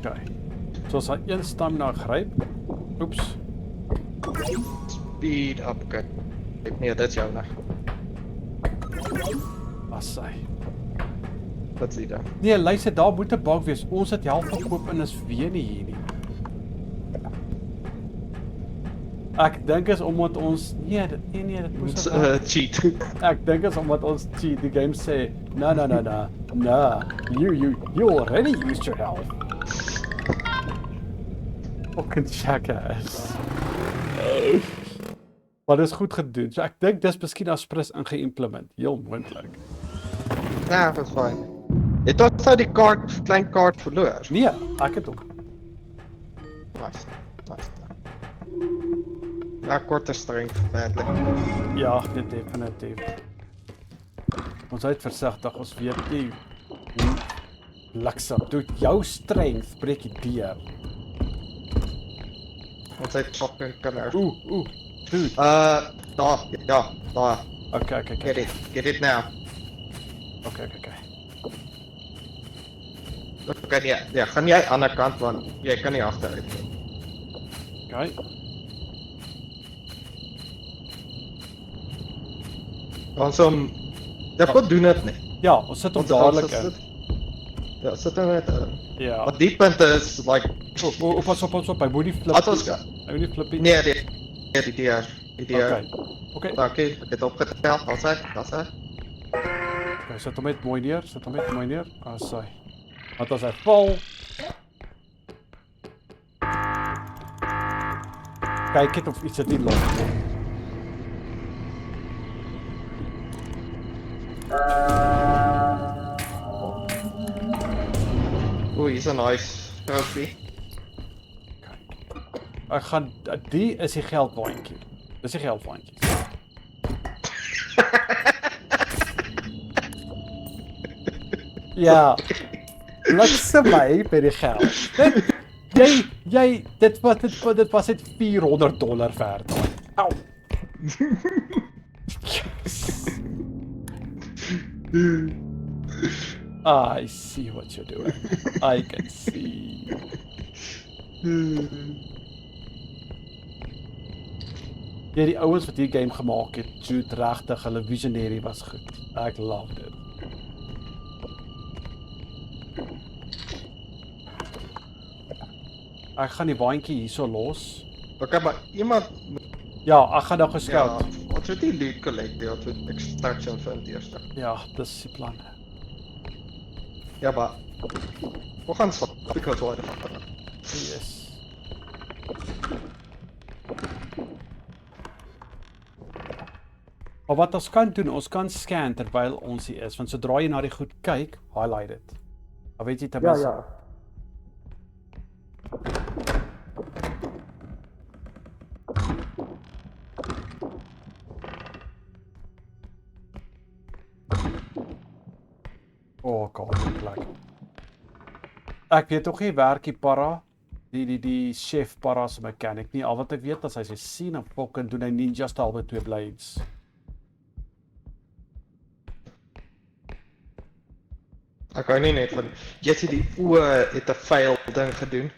Okay. So as hy een stamina gryp. Oeps. Speed up, okay. Nee, dit is jou nou. Assai. Wat is die dan? Nee, luister, daar moet 'n bug wees. Ons het help gekoop en is weer nie hier nie. Ek dink is omdat ons nee, dit moes Cheat. ek dink is omdat ons cheat. Die game sê, no. You already used your health. Fucking jackass. Maar dit is goed gedoen. So ek dink dis miskien as Pris ingeïmplement. Heel moontlik. Ja, dat is fijn. Het ons nou die klein kaart verloor? Nee, ek het ook. Nice. Ja, korte strength, badly. Ja, dit definitief. Ons uit versigtig, ons weet nie hoe bliksem. Doet jou strength breek die deur. Ons het fucking kinders. Oeh, dude. Daar. Okay. Get it now. Okay. Okay, nee, gaan jy aan die ander kant, want jy kan nie agteruit nie. Okay. Ons ja, goed doen dit nie. Ja, ons sit op dadelik in. Ja, sit er net in. Ja. Maar die punt is, like... Pas op, hy moet nie flip. Wat ons... Hy moet nie flippie. Nee, die deur. Okay. Dankie, ek het opgetel, dat is hy. Okay, sit hom net mooi neer. Assai. Want as hy val... Kyk het of iets het nie los nie. Oeh, hier is een nice trophy. Ek gaan... Die is die geldwaantjie. Dis die geldwaantjie. Ja. Bliksem my by die geld. Dit was net $400 werd. Au. I see what you're doing. I can see. Ja, die ouens wat die game gemaak het, Jude regtig, hulle visionary was goed. Ek love dit. Ek gaan die waantjie hierso los. Okay, maar iemand... Ja, ek gaan nou gescout. Ja, ons moet die loot collect, ons moet extraction vind eerst. Ja, dis die plan. Ja, maar... We gaan stop, because why the fuck not? Yes. Maar wat ons kan doen, ons kan scan terwyl ons hier is, want sodra jy na die goed kyk, highlight dit. Dan weet jy ten minste. Ja. Oh god, die plek. Ek weet ook nie werk die para, die chef para se mechanic nie. Al wat ek weet as hy sy sien en fucking doen hy ninja style met 2 blades. Ek hou nie net van... Jy sê die oe het 'n fail ding gedoen.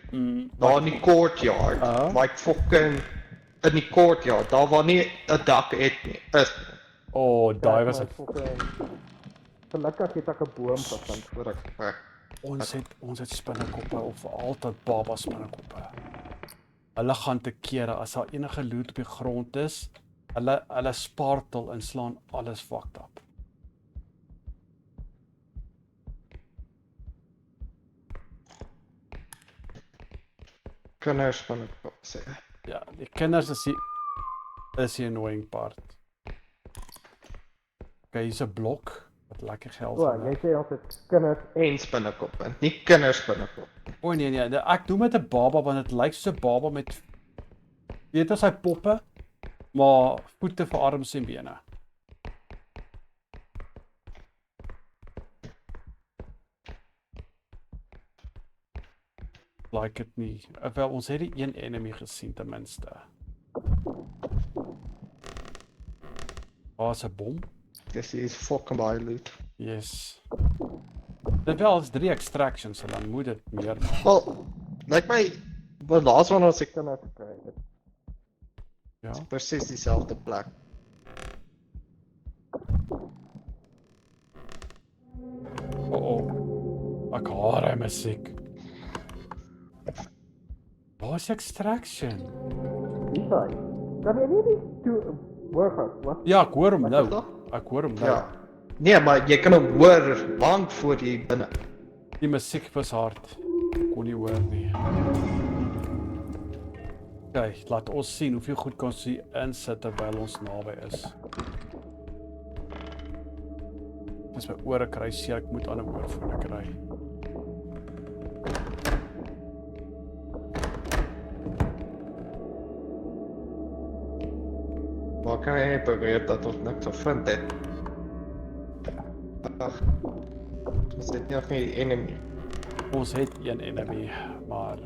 Daar in die courtyard, like fucking... In die courtyard, daar waar nie 'n dak het nie. Oh, daai was ek. Gelukkig het ek 'n boom gevind voor ek... Ons het spinnekoppe of altyd baba spinnekoppe. Hulle gaan te kere as daar enige loot op die grond is, hulle spartel en slaan alles fucked up. Kinders van ek sê. Ja, die kinders is die annoying part. Okay, hier's 'n blok wat lekker geld O, jy sê ons het kinders en spinnekoppe, nie kinders spinnekop. O nee, ek doen met 'n baba want dit lyk soos 'n baba met weet as hy poppe, maar voete vir arms en bene. Like dit nie. Wel, ons het die een enemy gesien ten minste. Is 'n bom? Dis is fucking baie loot. Yes. Dit wel is 3 extractions en dan moet dit meer. Wel, Lyk my, die laaste one wat ek kan nou gekry het. Ja. Presies dieselfde plek. Ek haat hy musiek. Waar is Extraction? Wie daai? Kan jy nie die wat? Ja, ek hoor hom Wat nou. is dat? Ek hoor hom nou. Ja. Nee, maar jy kan hom hoor lank voor jy binne. Die musiek was hard. Kon nie hoor nie. Kyk, laat ons sien hoeveel goed kan ons hier insit terwyl ons naby is. Dis my ore kry seer, ek moet ander oorfone kry. Maar kan jy beweer dat ons niks gevind het? Ag. Ons het nie of nie die enemy. Ons het een enemy, maar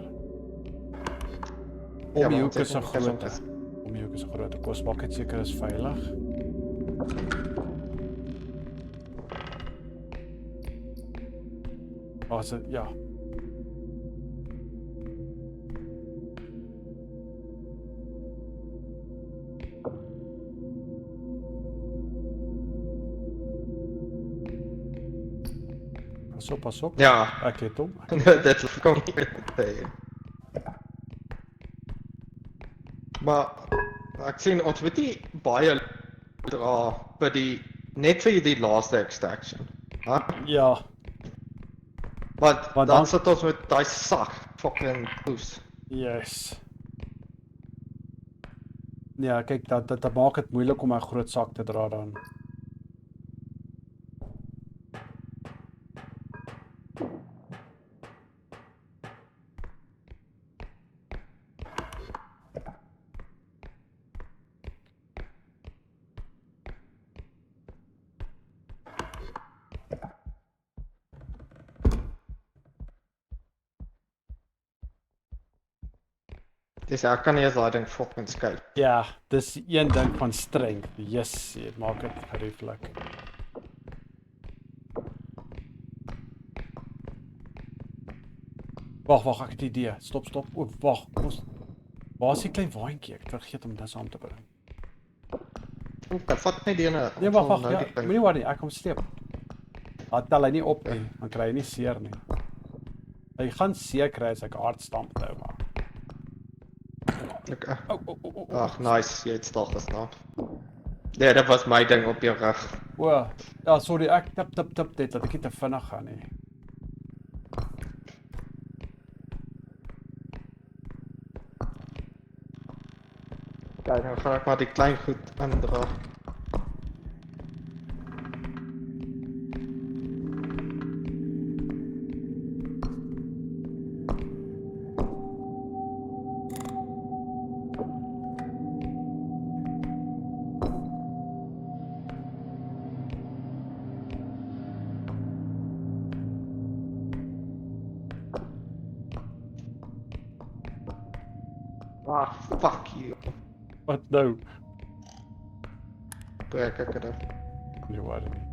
Ja, om die maar hoek ons is het 'n nie groot. gesond Om die hoek is 'n groot. Kos maak dit seker is veilig. As dit ja. Pas op. Ja, Ek het hom. dit kom nie met te. Maar ek sien ons weet nie baie dra by die net vir die laaste extraction. Hè? Ja, Want Want dan dan- sit ons met daai sak fucking poes. yes. Ja, kyk, dat maak dit moeilik om 'n groot sak te dra dan. Dis ek kan nie eens daai ding fucking skei. Ja, dis een ding van strength. Yes, dit maak dit gerieflik. Wag, ek het 'n idee. Stop. O, wag. Waar is die klein waantjie? Ek het vergeet om dit saam te bring. Ek vat net die ene. Nee, ons wag, sal ja, nou die ding- moenie worry, ek kom sleep. Laat tel hy nie op nie, dan kry hy nie seer nie. Hy gaan seer kry as ek hard stamp nou, maar. Okay. O. Ag, nice, jy het stil gestaan. Nee, dit was my ding op jou rug. O, ja, sorry, ek tip dit dat ek nie te vinnig gaan nie. Kyk, nou gaan ek maar die klein goed indra. Ah, fuck you. Wat nou? Breek ek dit af. Nie worry nie.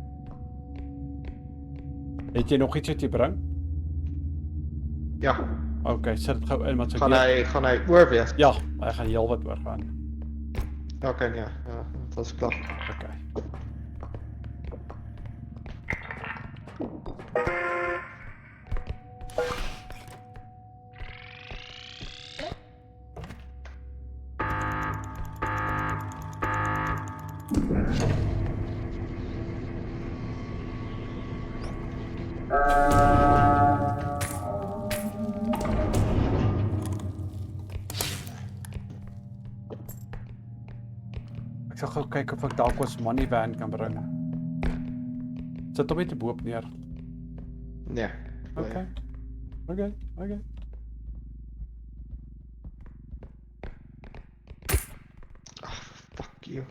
Het jy nog iets wat jy bring? Ja, Okay, sit dit gou in wat gaan hy oor wees? Ja, hy gaan heelwat oor gaan. Okay, ja, dit is klaar. Okay. Ek sal gou kyk of ek dalk ons money van kan bring. Sit hom net bo op neer. Nee. Okay. Okay. Fuck you.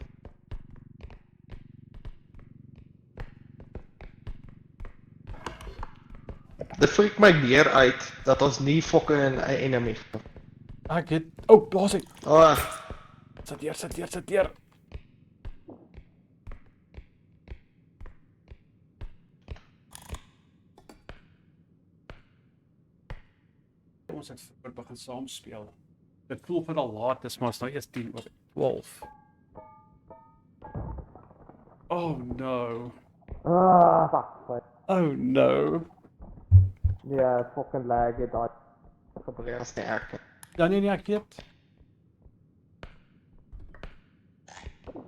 Dit freak my meer uit dat ons nie fucking 'n enemy het. Ek het daar's hy. Oh, Sit deur. ons het vroeër begin saam speel. Dit voel vir al laat is, maar is nou eers 10:12. Oh no. Fuck. Oh no. Ja, fucking lag het daai gebeur sterk. Ja nee, ek weet.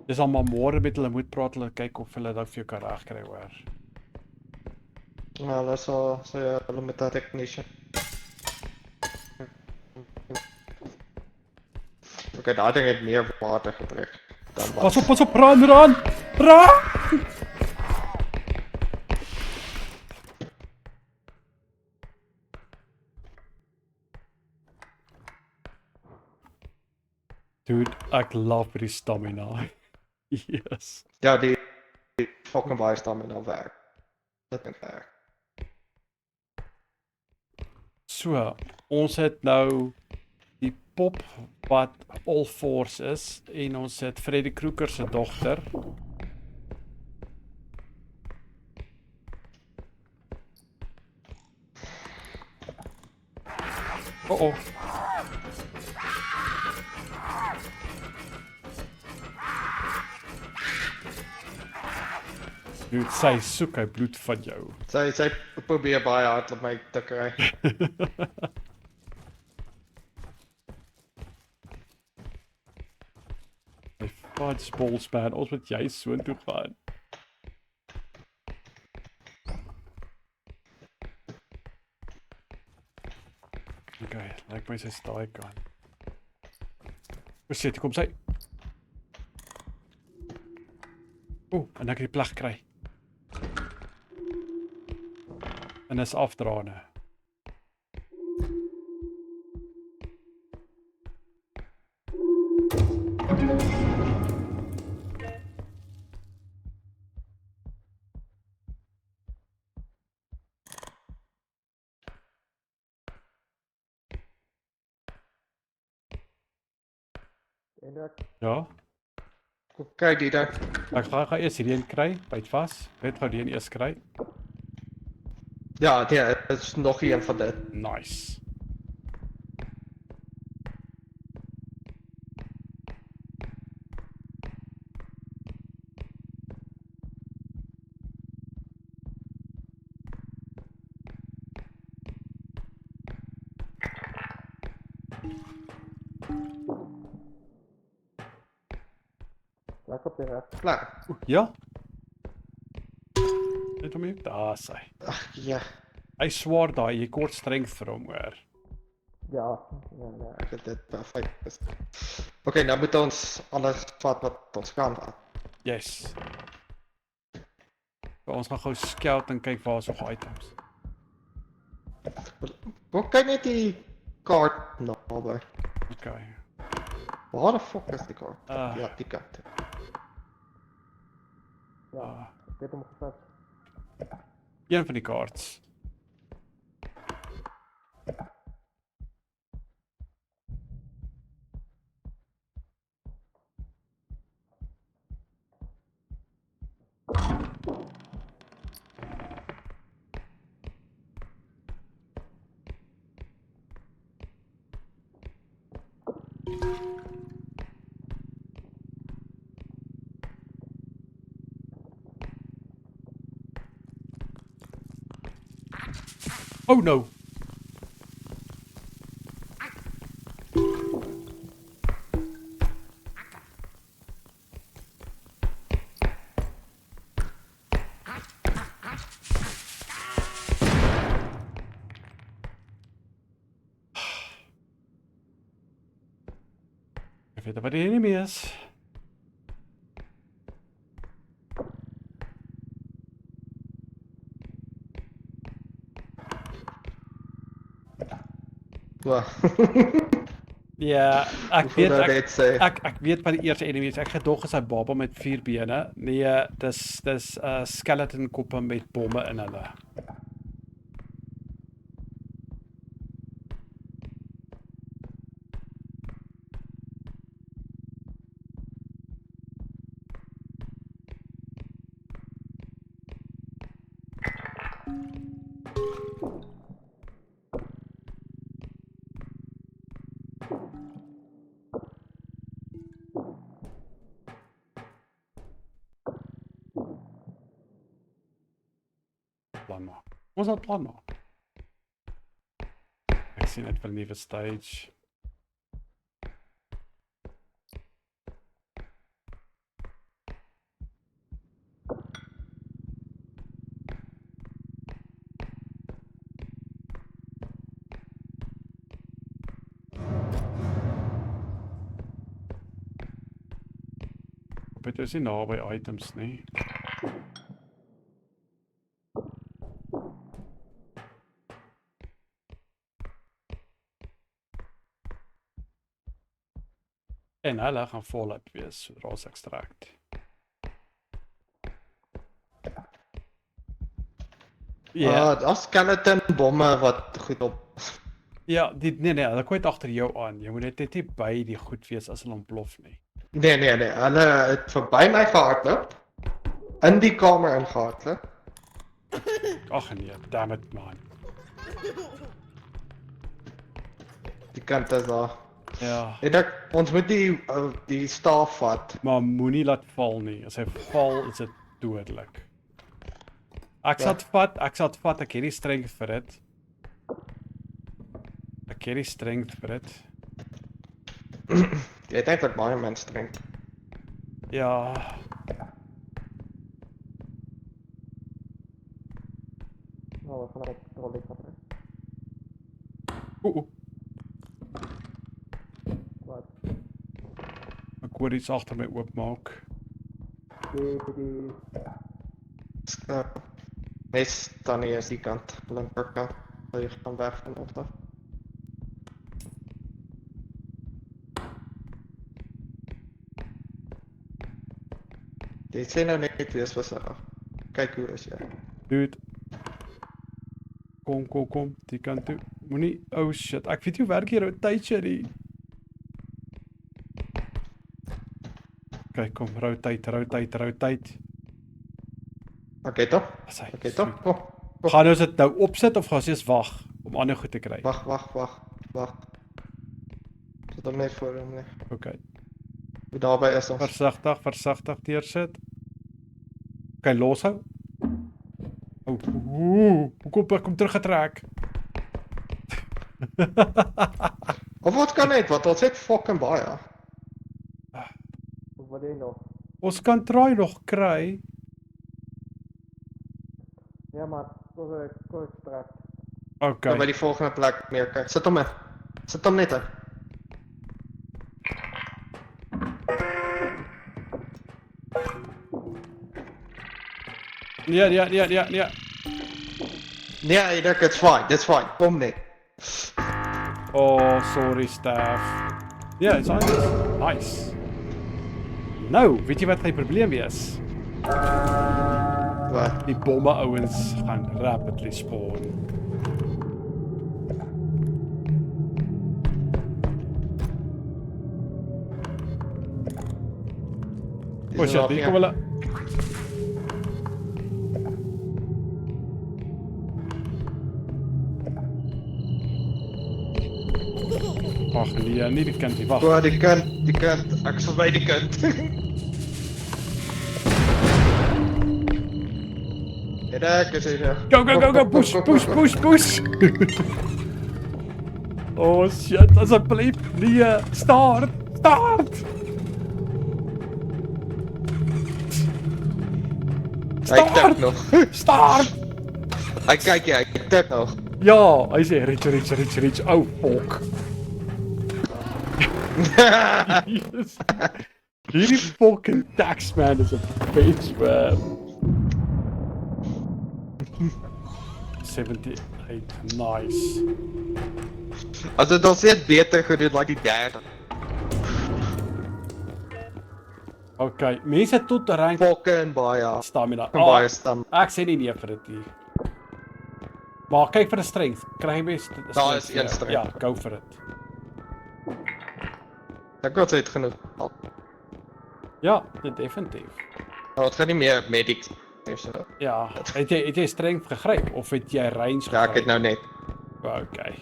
Dis al maar môre met hulle moet praat, hulle kyk of hulle dit vir jou kan regkry hoor. Nou, dat zal hulle met dat technician. Oké, daar ding het meer water gebruik dan wat. Pas op, Ran! Dude, ek love die stamina. Yes. Ja, die fucking baie stamina werk. Dit ding werk. So, ons het nou die pop wat All Force is en ons het Freddy Krueger se dogter. Oh. Dude, sy soek hy bloed van jou. Sy probeer baie hard om my te kry. My fudge balls man, ons moet jy so toe gaan. Okay, like my sy staai kan. Shit, kom sy. En ek het die plag kry. En is afdraande. Ja. Kyk hier dan. Ek gaan eers hierdie een kry, byt vas. Net gou die een eers kry. Ja, dit is nog een van dit. Nice. Ek op die reg. Klaar. Ja. Net om hier. Daar is hy. Ag ja. Hy swaar daai, jy kort strength vir hom hoor. Ja, ek het dit perfek. Okay, nou moet ons alles vat wat ons kan vat. Yes. So, ons gaan gou scout en kyk waar is nog items. Hoe kyk net die kaart naby? Okay. Waar die fuck is die kaart? Ah. Ja, die kant. Ja, ek het hom gevat. Een van die kaarts. Oh no. Ek weet wat die enemy is. Wow. Ja, ek weet ek weet wat die eerste enemy is. Ek gedog is 'n baba met 4 bene. Nee, dis skeleton koppe met bomme in hulle. plan maak. Ons laat plan maak. Ek sien net vir 'n nuwe stage. Dit is nie naby items nie. En hulle gaan voluit wees sodra ons extract. Ja, as skeleton bomme wat goed op. Ja, nee, hulle kom net agter jou aan. Jy moet net nie by die goed wees as hulle ontplof nie. Nee, hulle het verby my gehardloop. In die kamer ingehardloop. Ag nee, damn it man. Die kant is daar. Ja, Ons moet die staaf vat. maar moenie laat val nie. As hy val, is dit dodelik. Ek sal dit vat, ek het die strength vir dit. Jy het eintlik baie mense drink. Ja. Nou, we gaan op trolley vat. Oeh, Wat? ek hoor iets agter my oopmaak. Mes staan hier is die kant, linkerkant. Wil jy gaan weg van ons af? Jy sê nou net wees versigtig. Kyk hoe is jy. Dude. Kom, die kant toe. Moenie, oh shit, ek weet nie hoe werk hier rotation nie. Kyk, kom, rotate. Okay, toch? As hy- Okay, toch? Kom. Gaan ons dit nou opsit of gaan ons eers wag om ander goed te kry? Wag. Sit hom net voor hom nie. Okay. Hoe daarby is ons. Versigtig deursit. Okay, loshou. Kom teruggetrek. Of wat kan net, wat ons het fucking baie. Of wat jy nog? Ons kan try nog kry. Ja, maar kom trek. Okay. By die volgende plek meer kyk. Sit hom in. Sit hom net in. Ja. Nee, it's fine. Kom net. Oh, sorry staff. Ja, it's nice. Nou, weet jy wat my probleem is? Wat? Die bomme ouens gaan rapidly spawn. O shit, hier kom hulle. Ag nee, nie die kind nie, wag. Waar die kant. Ek sal by die kant. Ek is hier. Go, push. Oh shit, asseblief, nee, start. Hy tik nog. Start. Hy kyk jy, hy tik nog. Ja, hy sê reach. Oh fuck. Yes. Hierdie fucking taxman is 'n bitch, man. 78, nice. As dit ons net beter gedoen like die derde. Okay, mense tot rank Fucking baie. stamina. Baie stam. Ek sê nie nee vir dit nie. Maar kyk vir 'n strength. Kry jy best 'n Daar is een strength. Ja, go vir dit. Ek het dit genoeg. Ja, dit definitief. Wat gaan nie meer medics. Ja, het jy strength gegryp of het jy range gegryp? Ja, ek het nou net. Okay.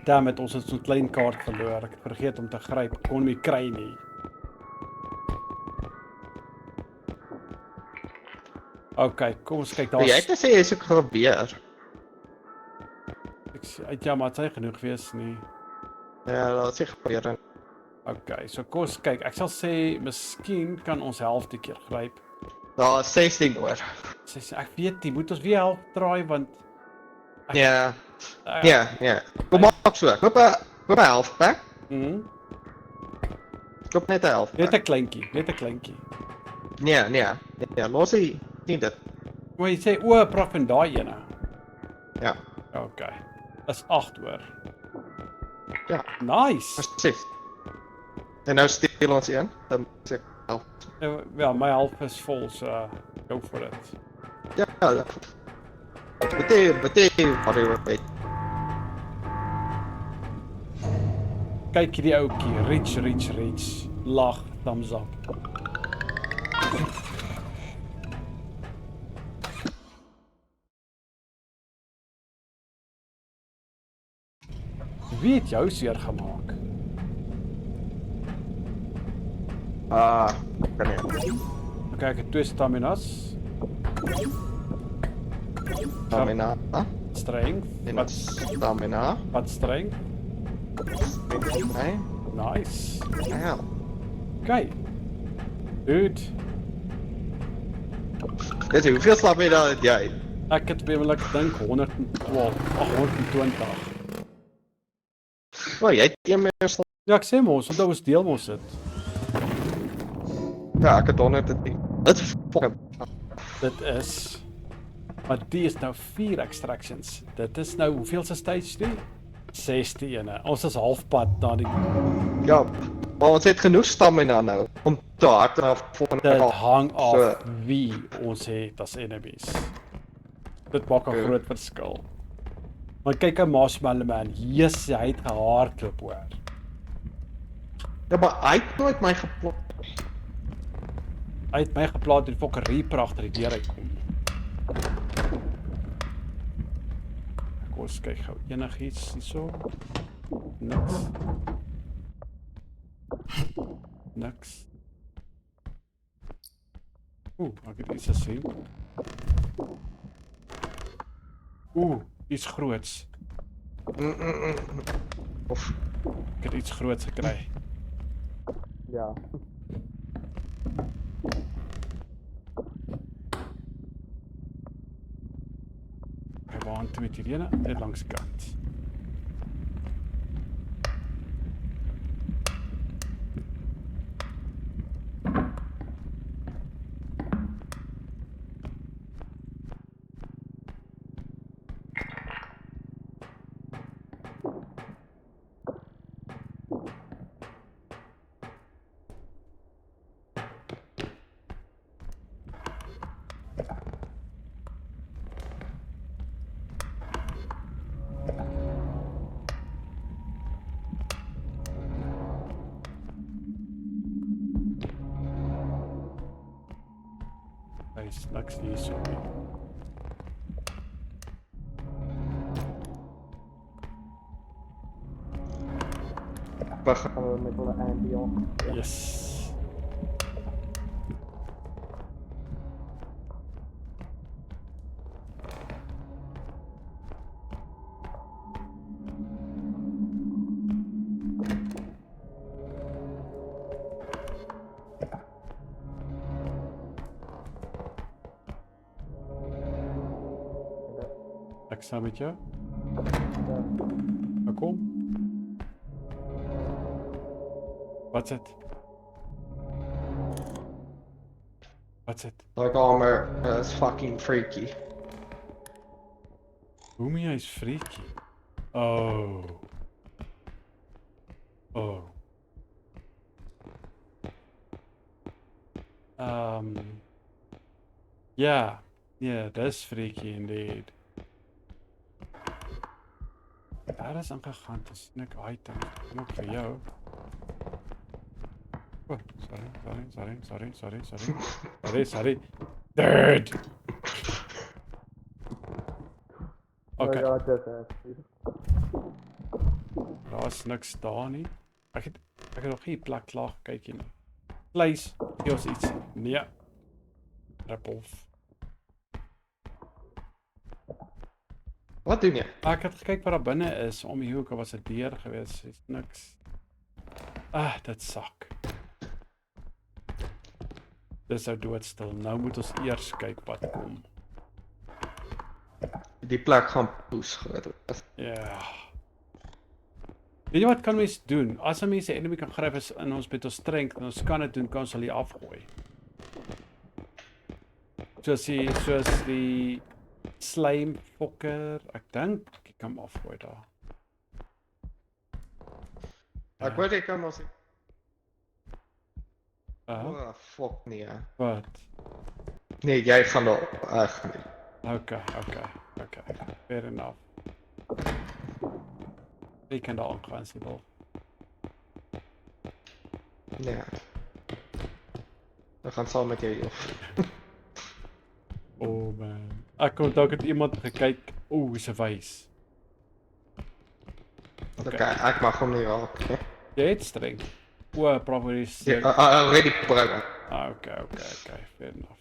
Damn it, ons het so 'n klein kaart verloor. Ek het vergeet om te gryp. Kon hom nie kry nie. Okay, kom ons kyk, Maar jy het gesê jy's ook gebeur. Ja, maar het sy genoeg wees nie. Ja, dat is nie gebeur. Okay, so kom ons kyk. Ek sal sê, miskien kan ons helfte keer gryp. Daar is 16 oor. Sy sê, ek weet nie, moet ons weer help draai, want... Ja. Ja. Kom maak so, koop 'n half pack. Koop net 'n half pack. Net 'n kleintjie. Nee, los hy nie dit. Maar jy sê, o, prof en daai ene. Ja. Okay. Is 8 oor. Ja. Nice. Presies. En nou steel ons een, dan sê ek half. Ja, my half is vol, so go for it. Ja. Betee, whatever. Kyk hierdie ouetjie, rich. Lag, thumbs up. Wie het jou seer gemaak? Kan nie. Okay, ek het 2 staminas. Stamina. Strength. En stamina. Wat strength? Nee. Nice. Ja. Okay. Dude. Dis hoeveel stamina het jy? Ek het bewelik dink 112, 120. Jy het een meer stamina. Ja, ek sê mos, want ons deel mos dit. Ja, ek het 110. Dit is fucking. Dit is. Maar die is nou 4 extractions. Dit is nou hoeveel se stage 3? 16. Ons is halfpad na die. Ja, maar ons het genoeg stamina nou om te hard af voor. Dit hang af wie ons het as enemies. Dit maak 'n groot verskil. Maar kyk aan Marshmallow Man, Jesus, hy het gehardloop hoor. Ja, maar hy het nooit my geplot. Hy het my geplaas die fokker Reaper agter die deur uitkom. Kom ons kyk gou enigiets hierso. Niks. Ek het iets gesien. Iets groots. Of ek het iets groots gekry. Ja. Waar toe met hierdie ene? Net langs die kant. Niks hier so nie. We gaan met hulle ambient. Yes. Ek saam met jou. Kom. Wat's dit? Like armor is fucking freaky. Hoemie is freaky. Oh. Yeah, that's freaky indeed. Daar is aangegaan, dis net item. Kom op vir jou. Oh, sorry. Dude! Okay. Daar is niks daar nie. Ek het nog hier plek klaar gekyk hier nie. Vleis, hier is iets. Nee. Ripoff. Wat doen jy? Ek het gekyk wat daar binne is, om die hoek was 'n deur gewees, is niks. Dit sak. Dis nou doodstil, nou moet ons eers kyk wat kom. Die plek gaan poes groot wees. Ja. Weet jy wat kan mens doen? As 'n mens 'n enemy kan gryp is in ons met ons strength en ons kan dit doen, kan ons hulle afgooi. Soos die slime fokker, ek dink ek kan hom afgooi daar. Ek weet ek kan mos. Uh, Oh, fuck nee. wat? Nee, jy gaan daar ag nee. Okay. Fair enough. Jy kan daar aangaan as jy wil. Nee. Ek gaan saam met jou. Oh man. Ek onthou ek het iemand gekyk. Is 'n wys. Okay, ek mag hom nie raak. Jy het streng. Probably. Ja, already broken. Okay. Fair enough.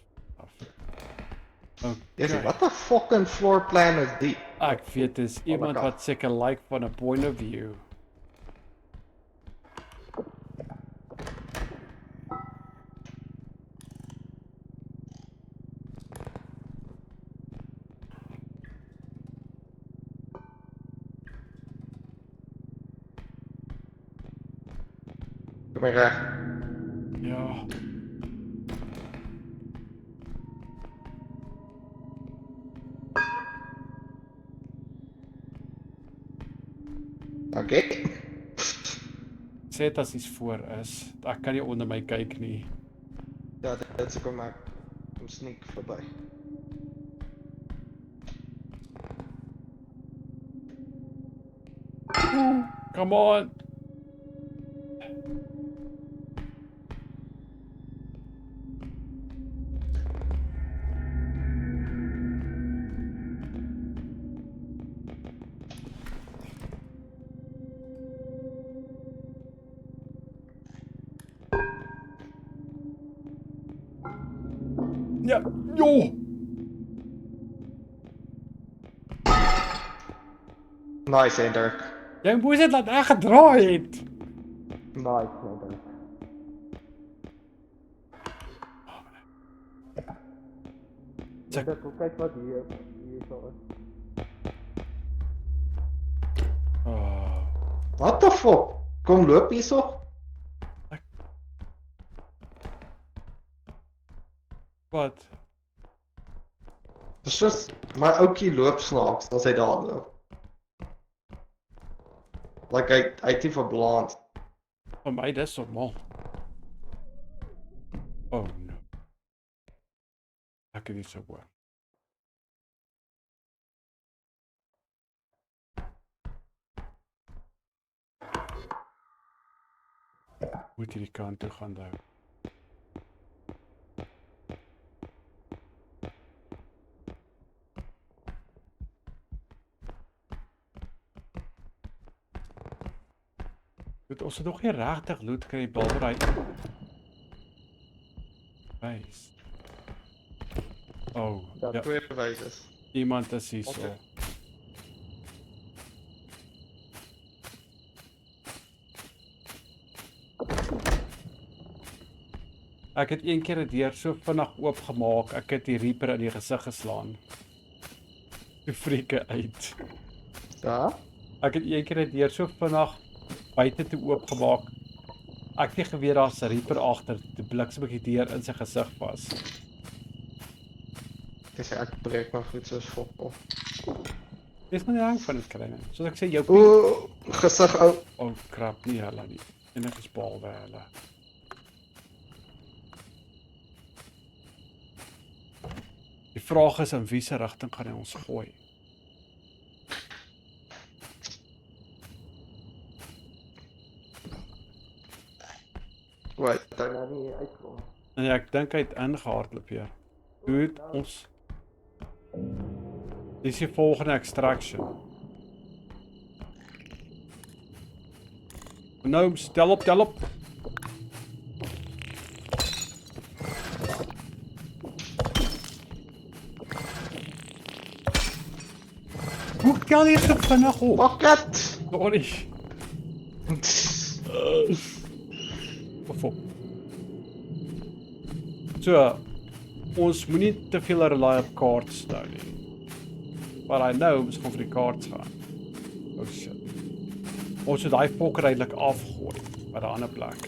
Yes, what the fucking floor plan is die? Ek weet dis iemand wat seker like van 'n point of view. Kom maar reg. Ja. Okay. Sê dit as iets voor is. Ek kan nie onder my kyk nie. Ja, dit is kom maar. Kom sneak verby. Come on. Ja, joh. Nice, Ender. Jy moes dit laat ek gedraai het. Nice, Ender. Check. Kyk wat hier sal is. What the fuck? Kom loop hierso. Wat? Dis just my ouetjie loop snaaks as hy daar loop. Like hy het nie verbland. Vir my dis normaal. Oh no. Ek het dit so hoor. Moet hierdie kant toe gaan daar. Ons het nog nie regtig loot kry behalwe daai. Nice. Oh, Ja, twee wyses. iemand is hier so. Okay. Ek het een keer 'n deur so vinnig oopgemaak, ek het die Reaper in die gesig geslaan. Die frieke uit. Ja? Ek het een keer 'n deur so vinnig buite toe oopgemaak. Ek het nie geweet daar's 'n Reaper agter, toe bliksem ek die deur in sy gesig vas. Dis ek breek maar goed soos fok. Dis maar nie hang van dit kry nie. Soos ek sê jou O, gesig ou. Oh crap, nie hulle nie. Enige spaalwe hulle. Die vraag is in wiese rigting gaan hy ons gooi? Wat, dan nou nie uitkom. En ja, ek dink hy het ingehardloop hier. Dude, ons dis die volgende extraction. Nou, tel op. Hoe tel jy so vinnig op? Pocket! Sorry. Of op. So, ons moenie te veel rely op kaarts nou nie. But I know, ons gaan vir die kaarts gaan. Oh shit. Ons moet daai fok redelik afgooi by 'n ander plek.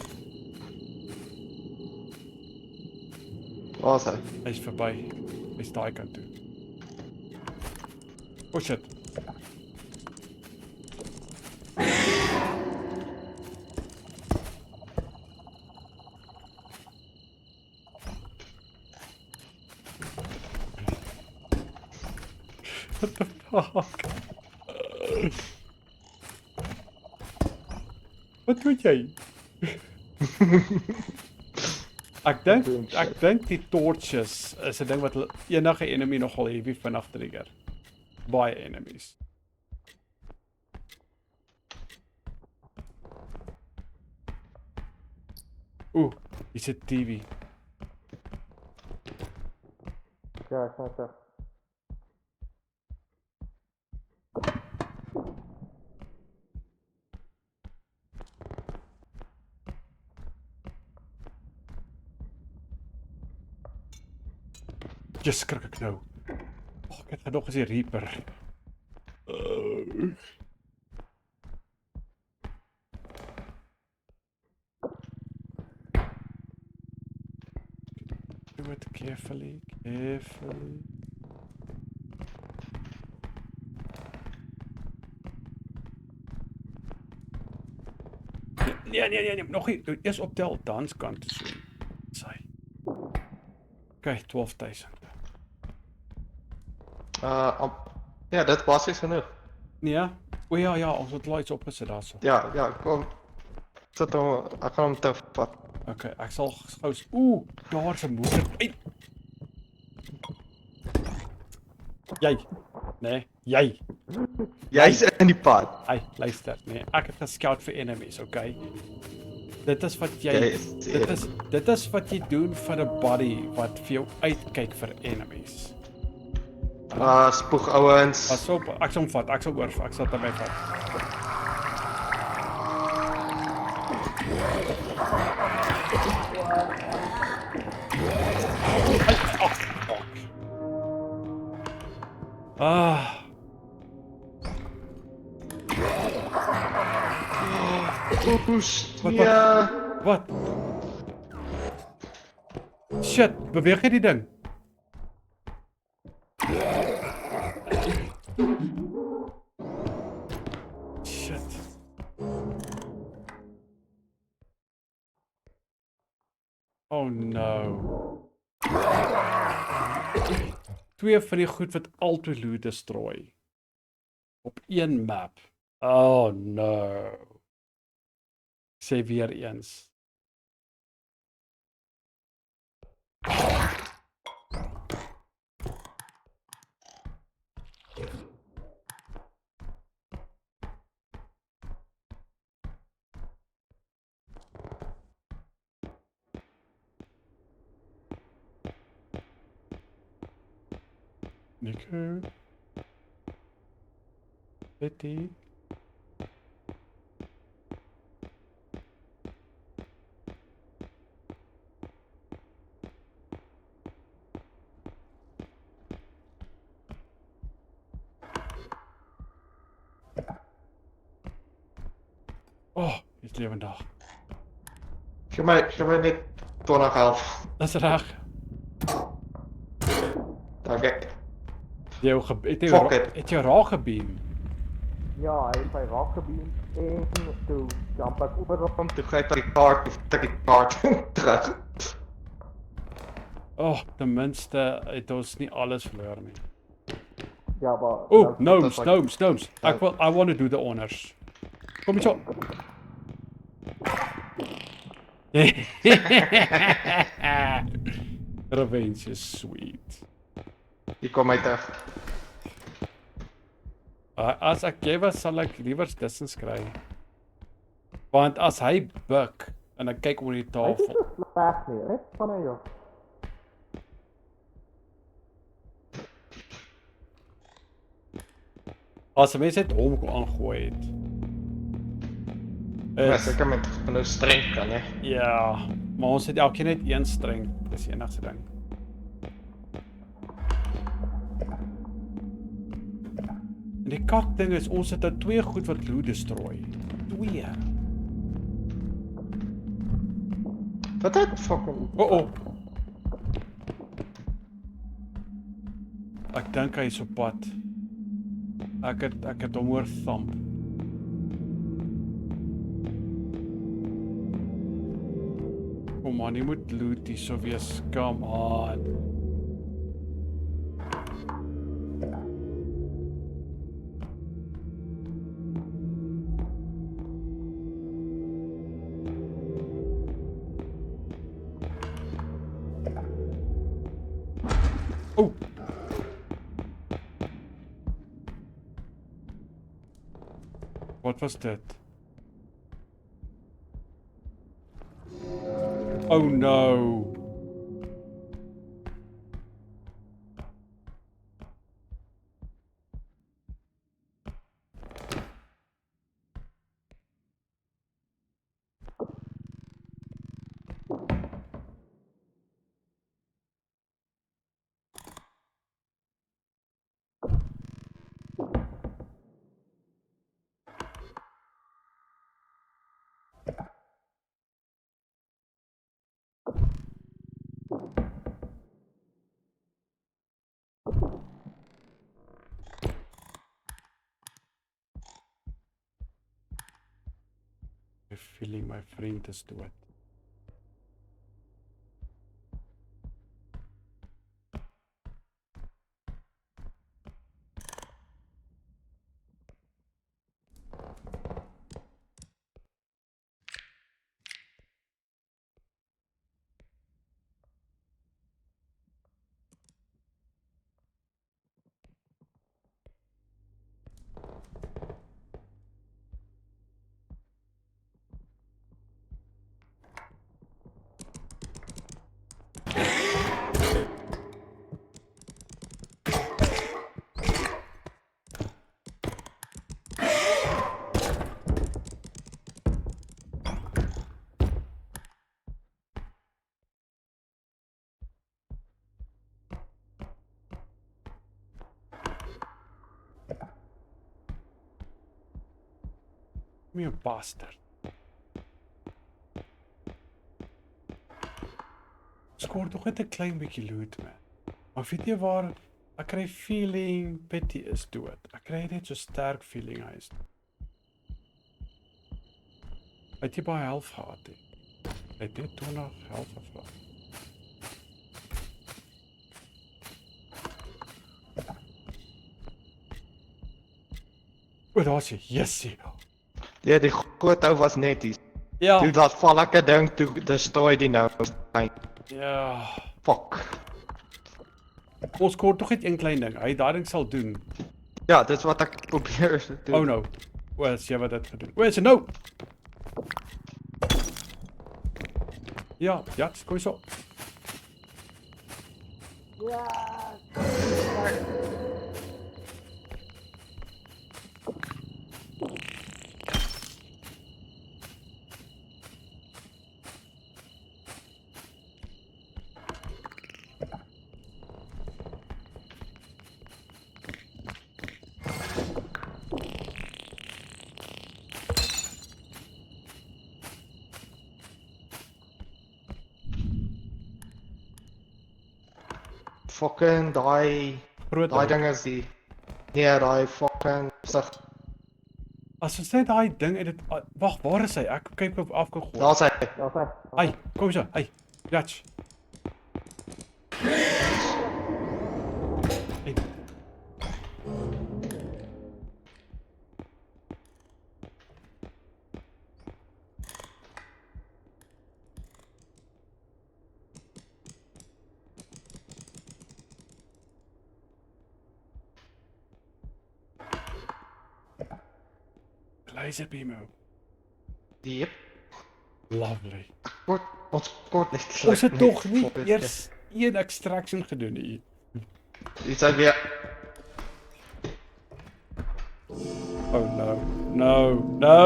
Waar is hy? Hy's verby. Hy's daai kant toe. Oh shit. What the fuck? Wat doen jy? Ek dink die torches is 'n ding wat enige enemy nogal heavy vinnig trigger. Baie enemies. Ooh, hier sit TV. Ja, ek sien dit. Just skrik ek nou. Oh, ek het nog eens die Reaper. Do it carefully. Nee, nog nie. Eers optel, dan kan dit so. Sy. Okay, 12,000. Ja, dit was iets genoeg. Nee? O ja, ons het lights opgesit daarso. Ja, kom. Sit hom, ek gaan hom te vat. Okay, ek sal gou. Ooh, daar's 'n motor. Ai. Jy. Nee, jy. Jy's in die pad. Ai, luister, nee. Ek het gescout vir enemies, okay? Dit is wat jy dit is wat jy doen vir 'n body wat vir jou uitkyk vir enemies. Spoeg ouens. Pas op, ek sal hom vat, ek sal dit by vat. Ja. Wat? Shit, beweeg jy die ding? Shit. Oh no. Twee van die goed wat auto-loot destroy. Op een map. Oh no. Sê weer eens. Nico. Betty. Oh, is lewendig. Gee my net 20 Dis reg. Dankie. Het jy raak gebeam? Ja, hy het my raak gebeam en toe jump ek oor op hom toe gryp ek die kaart of tik die kaart terug. Oh, ten minste het ons nie alles verloor nie. Ja, maar Oh, gnomes. I want to do the honors. Kom eens op. Revenge is sweet. Hier kom hy terug. As ek jy was, sal ek liewer distance kry. Want as hy buik en ek kyk onder die tafel. Hy is sleg nie, net van hy jou. As 'n mens net hom kon aangooi het. Maar ek kan met genoeg strength kan, hè. Ja, maar ons het elkeen net een streng, dis die enigste ding. En die kak ding is, ons het nou 2 goed wat Lou destroy. 2. Wat het fucking... Oh. Ek dink hy is op pad. Ek het hom hoor thump. Kom aan, jy moet loot hier so wees. Come on. Oh. Wat was dit? Oh no. I'm feeling my friend is dood. Me a bastard. Skoor toch net 'n klein bietjie loot, man. Maar weet jy waar ek kry feeling Betty is dood. Ek kry net so sterk feeling hy is. Hy het jy baie health gehad het. Hy het net 20 health afgehad. O, daar's hy. Jessie. Ja, die groot ou was netties. Ja. Toe dat valke ding toe destroy die nou. Ja. Fuck. Ons kort tog net een klein ding. Hy daai ding sal doen. Ja, dis wat ek probeer doen. Oh no. O, as jy wat dit gedoen. O, is nou. Ja, kom so. Fucking daai ding is die. Nee, daai fucking sig. As ons net daai ding uit dit wag, waar is hy? Ek kyk op afgegooi. Daar's hy. Hey, kom so. Hey. Jatch. Hey. Laser beam. Yep. Lovely. Ons kort net. Ons het tog nie eers een extraction gedoen hier. Dis al weer. Oh no, no, no!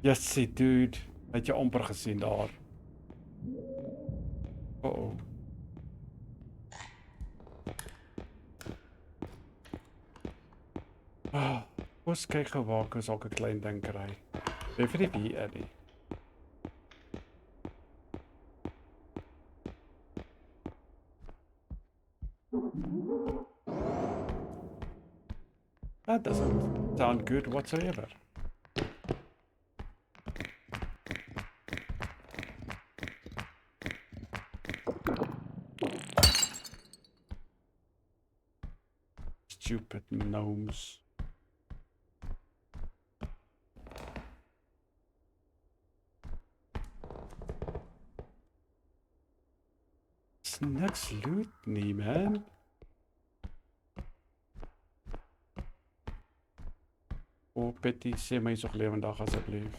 Jessie, dude. Het jy amper gesien daar? Oh. Ons kyk gou waar ons ook 'n klein ding kry. Definitief hier, Eddie. That doesn't sound good whatsoever. Stupid gnomes. It's niks loot nie, man. Oh, Betty, sê my is nog lewendig asseblief.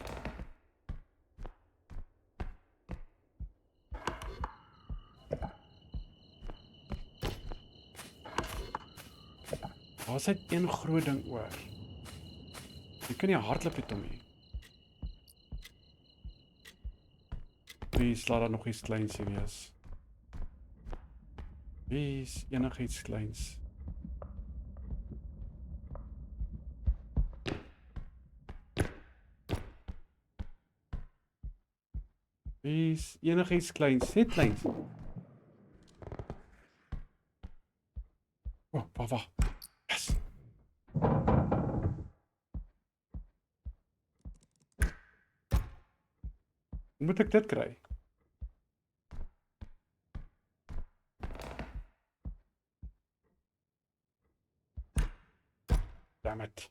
Daar's net een groot ding oor. Jy kan nie hardloop met hom nie. Please, laat daar nog iets kleins wees. Please, enigiets kleins. Please, enigiets kleins, net kleins. Oh, wag. Yes. Moet ek dit kry? Damn it.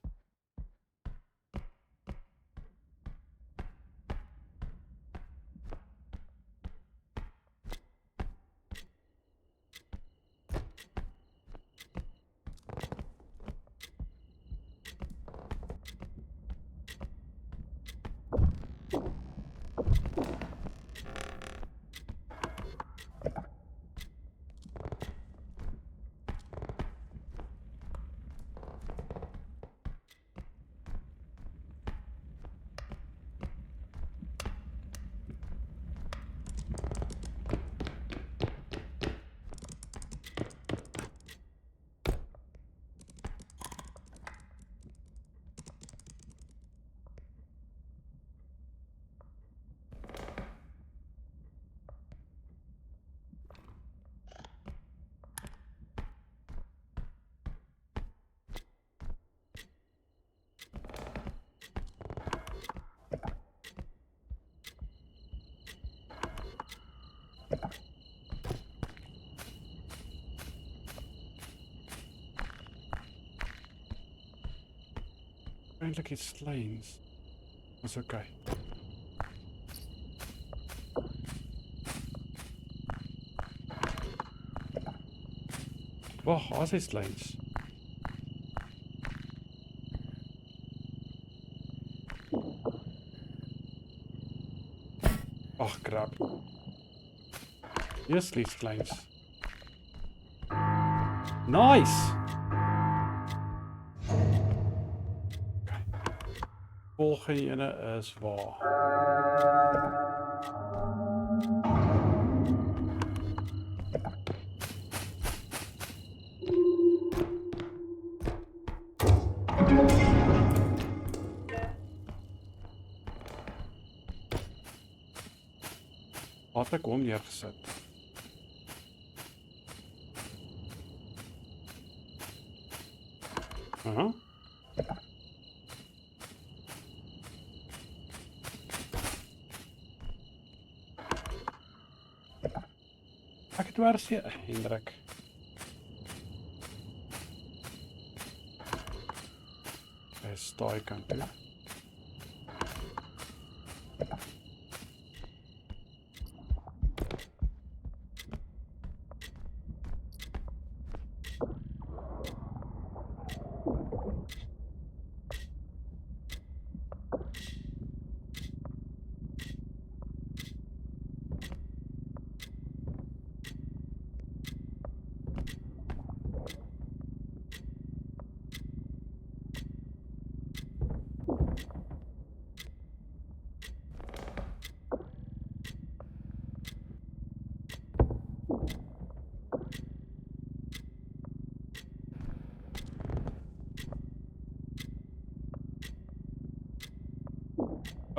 Eindelijk iets kleins. Dat is oké. Wacht, als iets kleins. Ach, crap. Hier is iets kleins. Nice! Volgende is waar. Wat ek hom neergesit. Ek het waar sê, Hendrik. Is daai kant toe.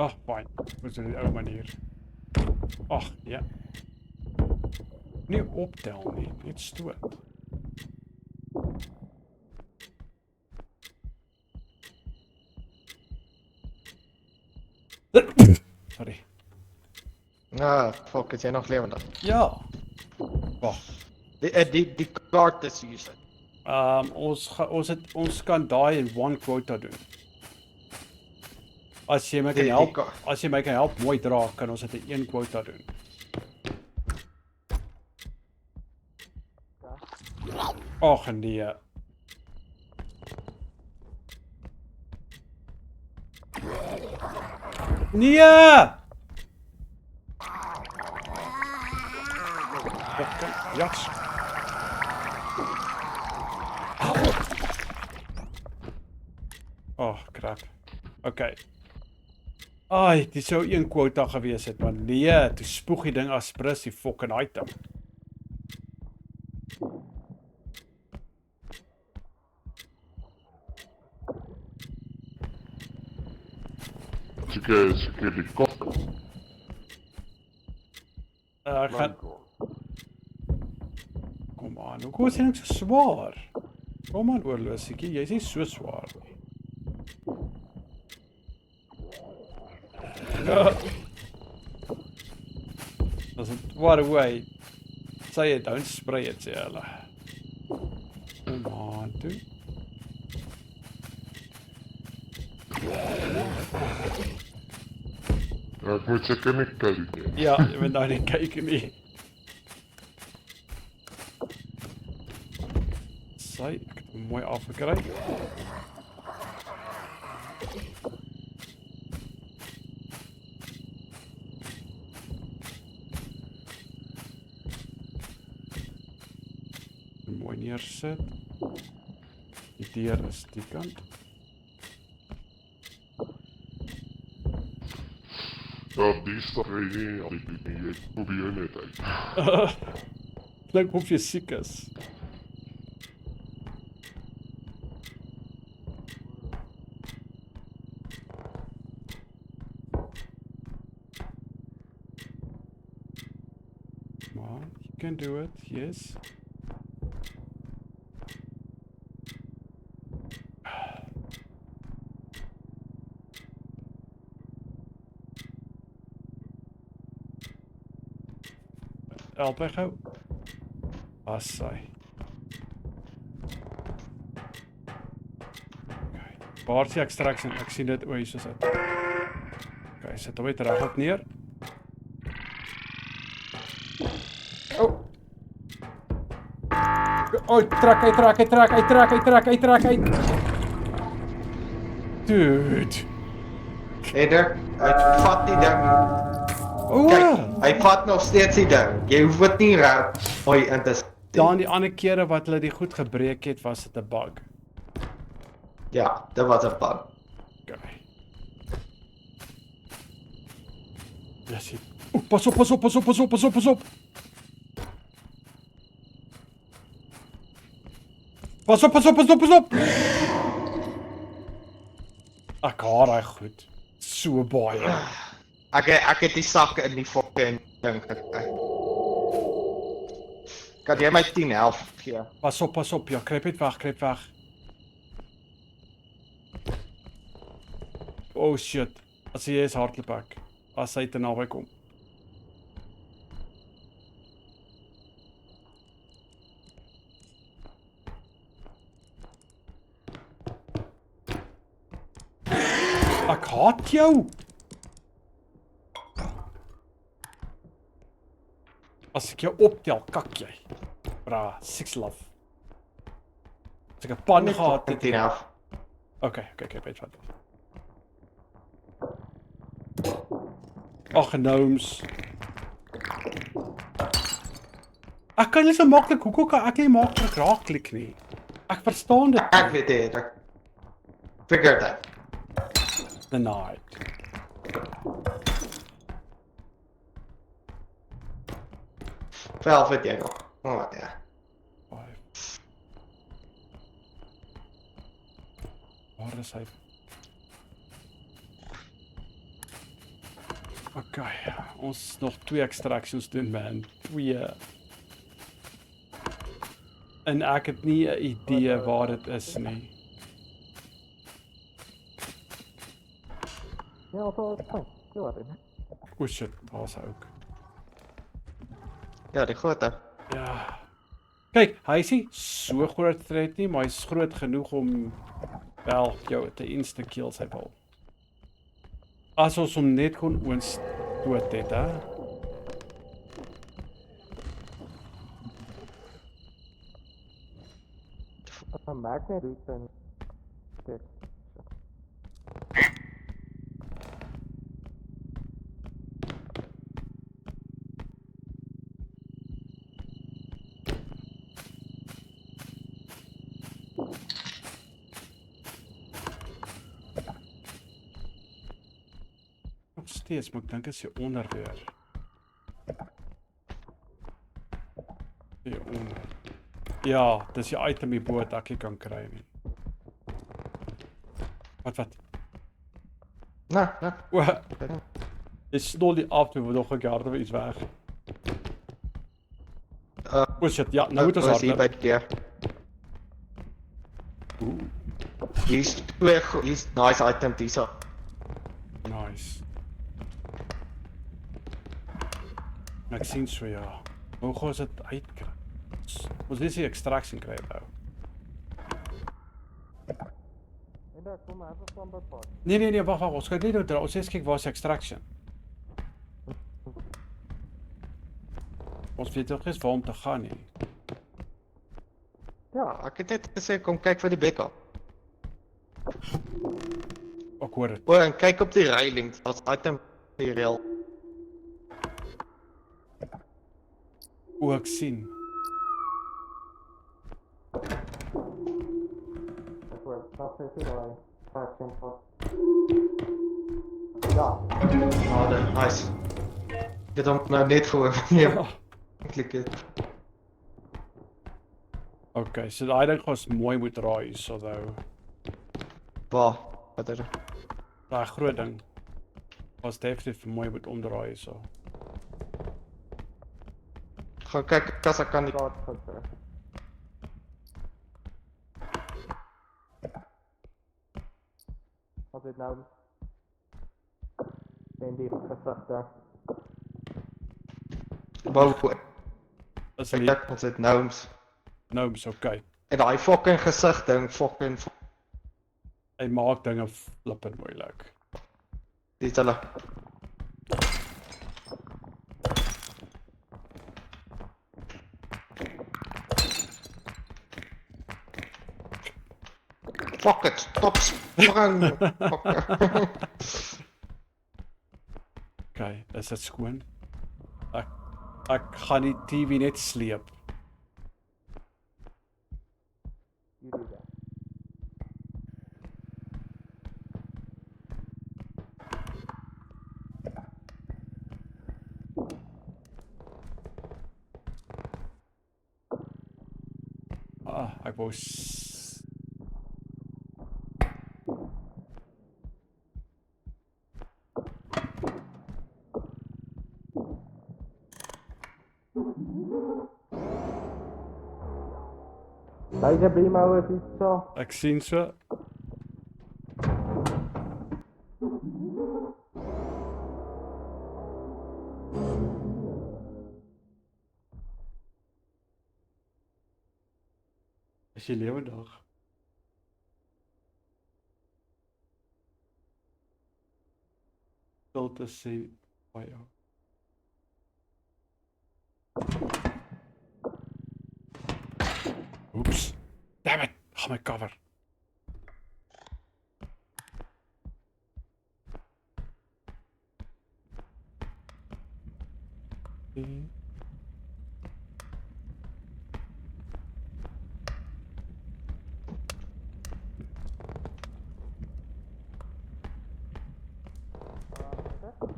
Ag, fyn. Dis die ou manier. Ag, ja. Nie optel nie, net stoot. Sorry. Fuck, is jy nog lewendig? Ja. Wag. Die kaart is hier sit. Ons kan daai in one quota doen. As jy my kan Die help, ka- as jy my kan help mooi dra, kan ons dit in een quota doen. Ag nee. Nee! Jaks. Oh, crap. Okay. Ai, dit sou een quota gewees het, maar nee, toe spoeg die ding as prins die fucking item. Seker die kop. Gaan... Kom aan, hoekom is dit so swaar? Kom aan oorlosiekie, jy's nie so swaar nie. As it, what a way. Say it, don't spray it, sê hulle. Kom aan, toe. Ek moet seker nie kyk nie. Ja, jy moet nou nie kyk nie. Sy, ek het hom mooi afgekry. Mooi neersit. Die deur is die kant. Ja, die stap nie, ek probeer net uit. Klink of jy siek is. Come on, you can do it, yes. Help my gou. Assai. Okay. Baartjie extraction, ek sien dit, o, hier is dit. Okay, sit hom net regop neer. Oh. Oh, trek uit. Dude. Eder, hy vat die ding. Oh. Kyk, hy vat nog steeds die ding. Jy hoef dit nie raak. Oi, en dis Dan die ander kere wat hulle die goed gebreek het, was dit 'n bug. ja, dit was 'n bug. Okay. Yes. Oh, pas op. Pas op. Ek haat daai goed. So baie. Ek het die sakke in die fucking ding gekry. Kan jy my 10 help gee? Pas op. Ja, kruip weg. Oh shit. As hy is hardloop ek. As hy te naby kom. Ek haat jou. As ek jou optel, kak jy. Bra, six love. As ek 'n pan gehad het. 10 help. Okay, weet wat. Ag, gnomes. Ek kan nie so maklik, hoekom kan ek nie maklik raak-klik nie? Ek verstaan dit. Ek weet dit. Figure that. Denied. Wel weet jy nog. Oh ja. 5. Waar is hy? Okay, ons nog 2 extractions doen man. 2. En ek het nie 'n idee waar dit is nie. Ja, dat is fijn. O shit, daar's hy ook. Ja, die grote. Ja. Kyk, hy is nie so groot threat nie, maar hy's groot genoeg om wel jou te insta-kill sy bal. As ons hom net kon oons dood het, hè? Een magnet doet en... Kijk. Nog steeds, maar ek dink is hy onder weer. Hy onder. Ja, dis die item hierbo wat ek nie kan kry nie. Wat? Nee, nee. O, jy snol die af, we nog 'n keer of iets weg. O shit, ja, nou moet ons hier bij hard. de deur. Hier's nice item hierso. Nice. Ek sien so ja. Hoe gaan ons dit uitkry? Ons net die extraction kry nou. En daar kom maar van bepad. Nee, wag, ons gaan net nou ons eens kyk waar is extraction. Ons weet nog eens waar om te gaan nie. Ja, ek het net gesê kom kyk vir die backup. Ek hoor dit. O, en kyk op die railing, as item die rail. O, ek sien. Ja. Oh, nice. Ik heb hem nou net gehoord. Ja. Klik het. Okay, so daai ding gaan ons mooi moet raai hierso nou. Waar? Wat is het? Daai groot ding. Ons definitief mooi moet omdraai hierso. Gaan kijken, als ik kan die kaart goed. Wat is nou? En die gezicht daar. Boven. Is Kijk, wat zit gnomes. Gnomes, okay. En die fucking gezicht ding, fucking. Hy maak dinge flippend moeilik. Die is hulle. Fuck it, stop sprang. Okay, is dit skoon? Ek gaan die TV net sleep. Ek wou Hy is by my is iets so. Ek sien so. Is jy lewendig? Stilte sê by jou. Oops. Damn it! Ga my cover.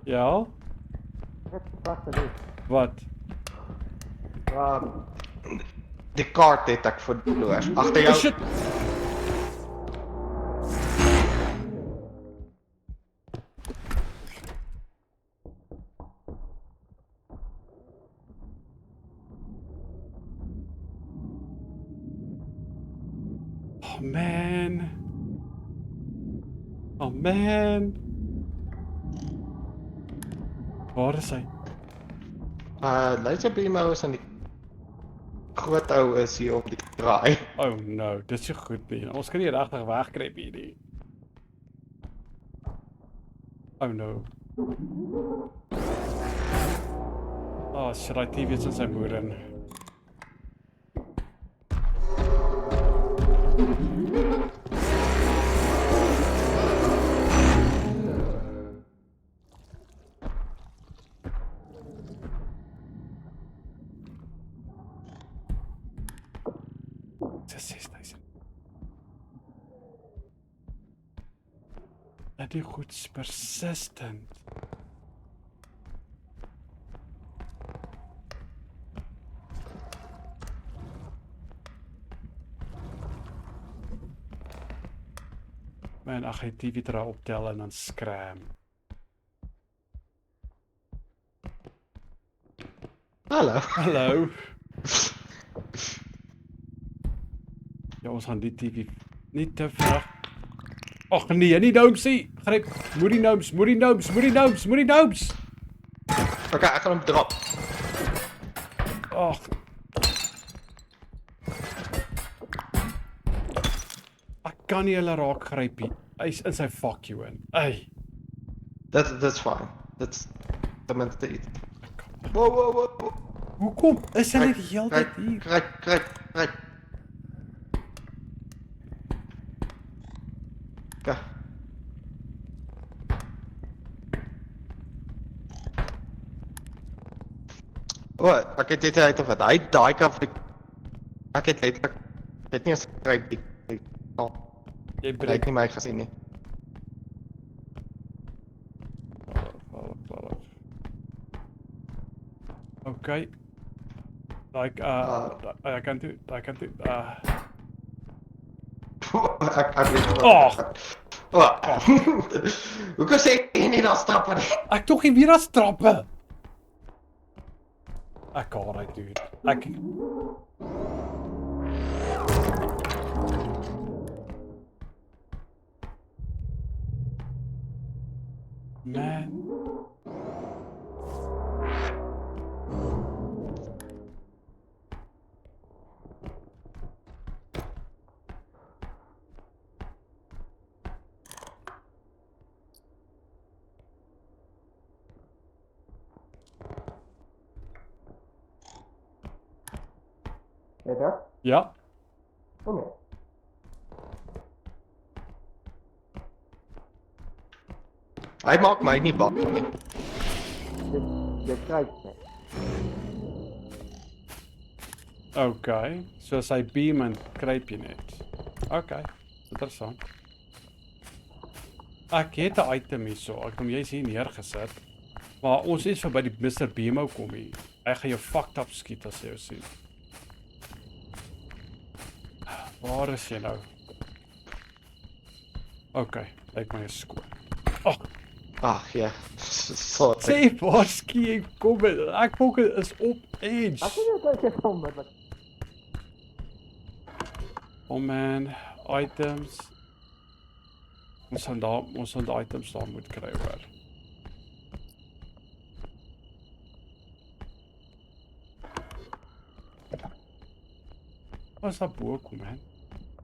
Ja? Wat? Die kaart het ek verloor. Agter jou. Oh, shit! Oh man. Oh man. Waar is hy? Laser beam is aan die groot ou is hier op die draai. Oh no, dit is so goed nie. Ons kan nie regtig wegkruip hier nie. Oh no. Oh, shit, hy TV is in sy moeder in. Die goed's persistent. Man, ag, hy TV dra optel en dan skram. Hallo. Hallo. Ja, ons gaan die TV nie te ver. Ag nee, nie Gnomesie. Gryp, moenie Gnomes, moenie Gnomes, moenie Gnomes, moenie Gnomes. Okay, ek gaan hom drop. Ag. Ek kan nie hulle raak gryp nie. Hy's in sy fuck you in. Hey. That's fine. That's the minute to eat. Wow. Hoekom is hy net die hele tyd hier? Kijk. Ja. Wat? Ek het dit uit of wat? Hy daai kan ek het letterlik dit nie eens gekryp die. Jy Hy breek het nie my gesien nie. Okay. Like I can do Ek weet Oh. Hoe kan sê jy nie daar stappe nie? Ek tog nie weer as trappe. Ek haal hy dude. Ek Man. Net daar? Ja. Kom hier. Hy maak my nie bang nie. Jy kyk net. Okay. So sy beam en kruip jy net. Okay. Interessant. Ek het 'n item hierso. Ek het hom jy's hier neergesit. Maar ons is verby die Mr. Beamo kom hier. Hy gaan jou fucked up skiet as jy jou sien. Waar is jy nou? Okay, lyk my is skoon. Ag ja. Sorry. Sê waar skiet jy kom? Ek fokus is op edge. Ek het net gekom met Oh man, items. Ons sal die items daar moet kry hoor. Wat is daar bo kom man?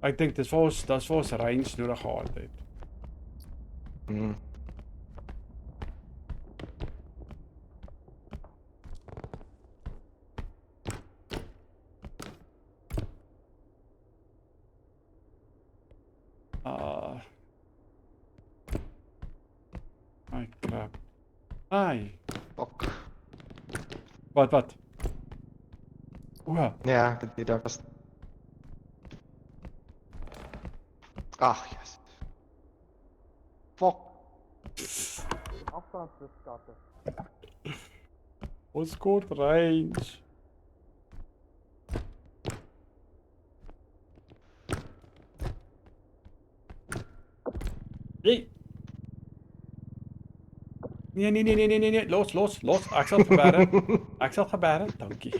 Ek dink dis vir ons range nodig gehad het. My crap. Ai. Fuck. Wat? Oeh. Ja, dit daar was. Ag, yes. Fuck. Afstand beskatte. Ons kort range. Hey. Nee, los. Ek sal gebere. Dankie.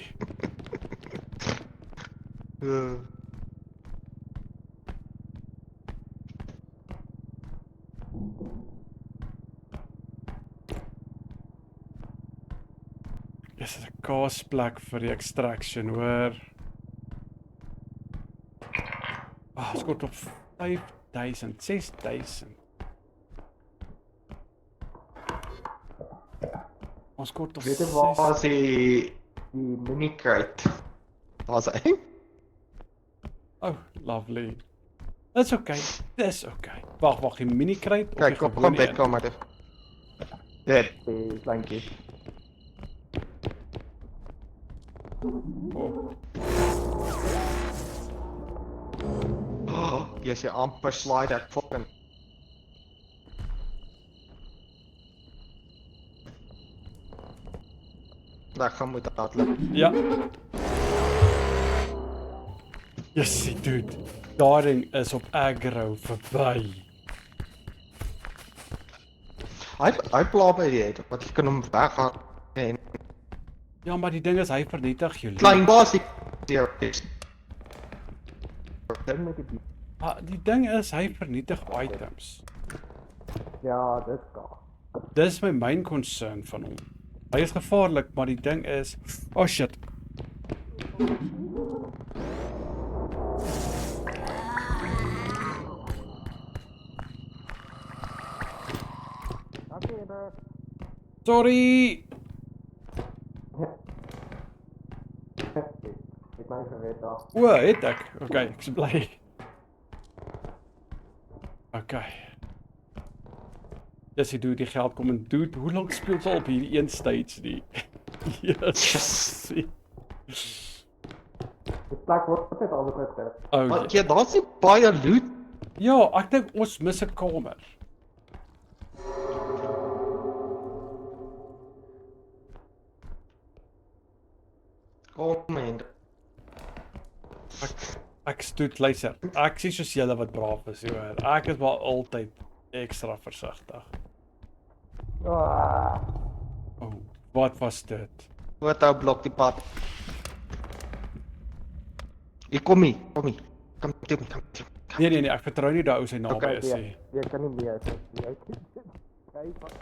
Dis 'n kaasplek vir die extraction, hoor. Ons kort op 5000, 6000. Ons kort op Weet jy waar is die mini crate? Daar's hy. Oh, lovely. Dis okay. Dis okay. Wag, die mini crate of die Kyk, kom gewone bed een? kom maar. Dit, dankie. Oh. Jy sê amper slide ek fucking. Ek gaan moet hardloop. Ja. Yes, dude. Daring is op aggro verby. Hy pla by die het, want jy kan hom weggaan en Ja, maar die ding is hy vernietig jou lewe. klein basie is. Dan met die Die ding is hy vernietig items. ja, dit kan. Dis my main concern van hom. Hy is gevaarlik, maar die ding is, oh shit. Sorry. Ek my geweet daar. O, het ek. Okay, ek is bly. Okay. Dis hy doen die geld kom en doen. Hoe lank speel ons al op hierdie een stage nie? Yes. Die plek word net al beter. Oh, Maar jy daar's nie baie loot. ja, ek dink ons mis 'n kamer. Kom en Ek stoet, luister. Ek sien soos julle wat braaf is, hoor. Ek is maar altyd ekstra versigtig. ah, Oh, wat was dit? wat ou blok die pad. Ek kom hier. Kom toe. Nee, ek vertrou nie daai ou sy naby is nie. Jy kan nie meer sê. Jy pak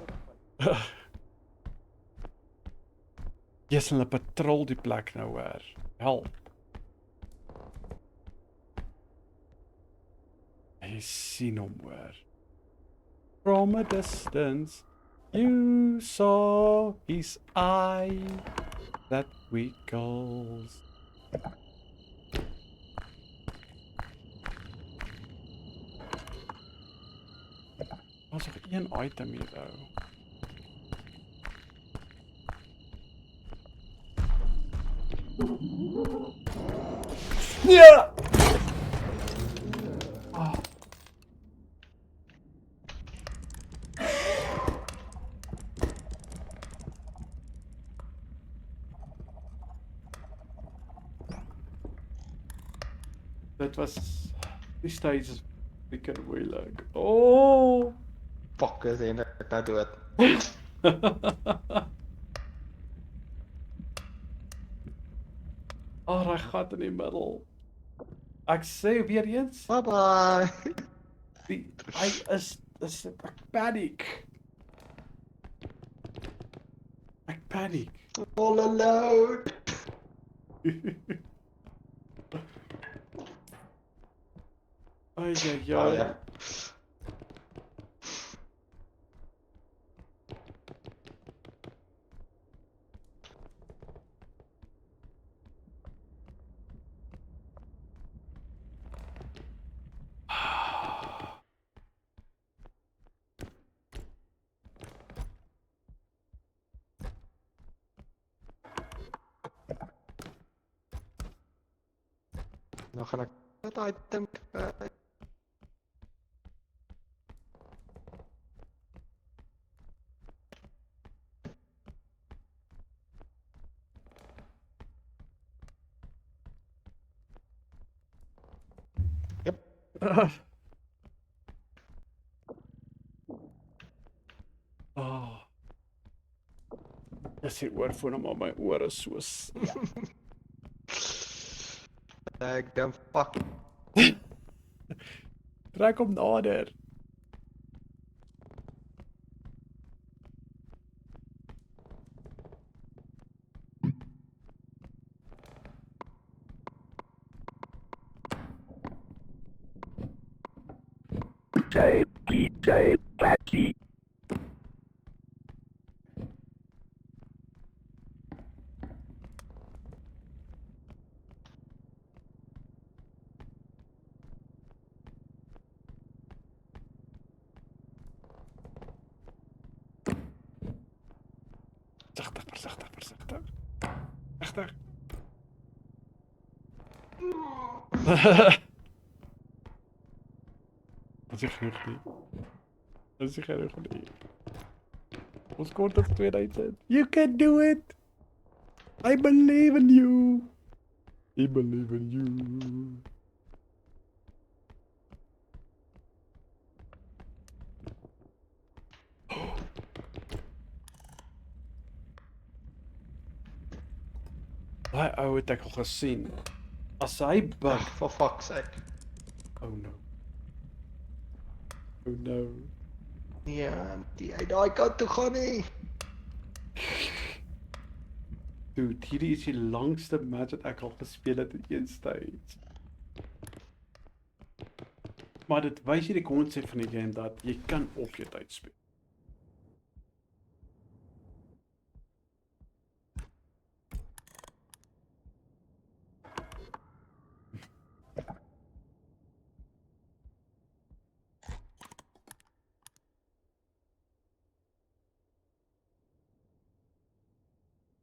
Jy's hulle patrol die plek nou, hoor. Help. Hy sien hom, hoor. From a distance, you saw his eye that wiggles. Daar's nog een item hier, ou. Ja! Dit was die stage is freaking moeilik. Oh! Fuck is en ek nou dood. Hy gat in die middel. Ek sê weer eens, Bye bye. hy is ek paniek. Ek paniek. All alone. Ai ja Ja, ja. Nou gaan ek dat item kry. Oh. Dis die oorfoon maar my ore so. Ek dan fuck. Trek hom nader. Versigtig. Regtig. Dat is genoeg nie. Dat is genoeg nie. Ons kort dit 2000. You can do it. I believe in you. I believe in you. Daai ou het ek al gesien. As hy bug. For fuck's sake. Oh no. Oh no. Ja, die uit daai kant toe gaan nie. Dude, hierdie is die langste match wat ek al gespeel het in een stage. Maar dit wys jy die konsep van die game dat jy kan op jou tyd speel.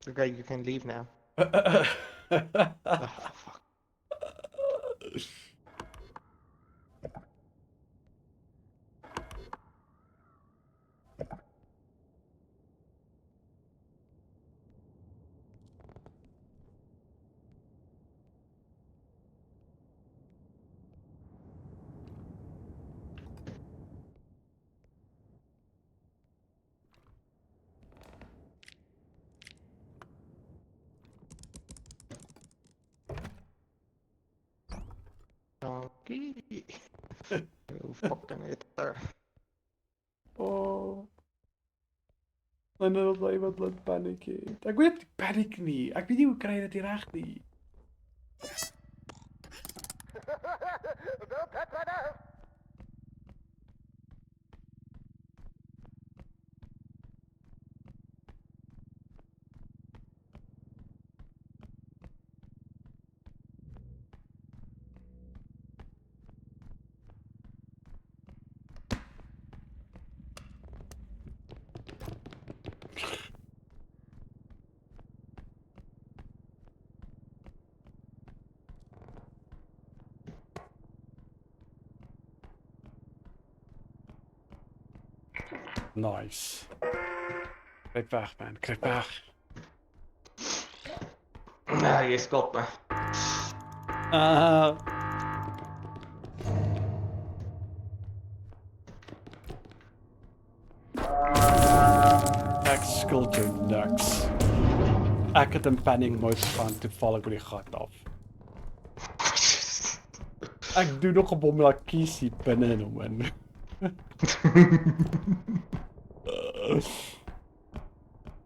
Okay, you can leave now. Fuck. Okay. Oh, fucking it there. Oh. En dan was iemand wat paniek het. Ek weet nie paniek nie. Ek weet nie hoe kry jy dit reg nie. Nice. Kruip weg man, kruip weg. Nee, jy skop me. Ek skuld jou niks. Ek het in panic mode gegaan toe val ek oor die gat af. Ek doen nog 'n bom met daai kiesie binne in hom in.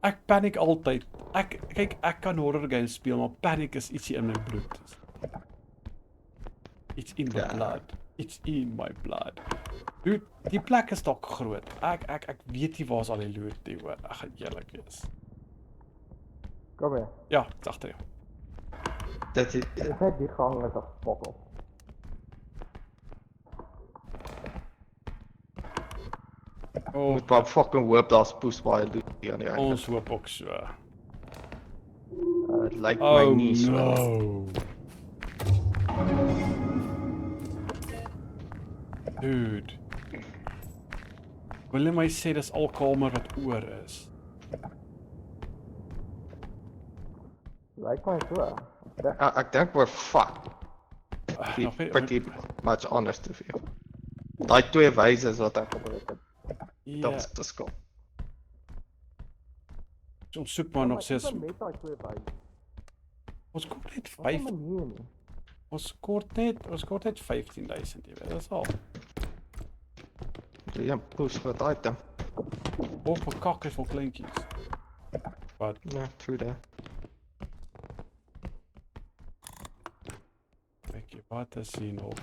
Ek paniek altyd. Kyk, ek kan horror games speel, maar paniek is ietsie in my bloed. It's in my blood. It's in my blood. Dude, die plek is dalk groot. Ek weet nie waar's al die loot nie, hoor. Ek gaan eerlik wees. Kom hier. Ja, dit is agter jou. Dit is net die gang is 'n spottel. Oh, Moet maar fucking hoop daar's poes baie loot hier aan die einde. ons hoop ook so. Dit lyk my nie so. No. Dude. Wil jy my sê dis al kamer wat oor is? Lyk my so. Ek dink we're fucked. Nog nie- Pretty much honest with you. Daai twee wyse wat ek gebruik het. Ja, Dat is te skop. ons soek maar nog steeds. Met daai twee wyse. Ons kort net 5. Ons kort net 15000, jy weet, dis al. Ja, poes wat item. Op 'n kak is vol kleintjies. Wat? Ja, true that. Kyk, wat is hier nog?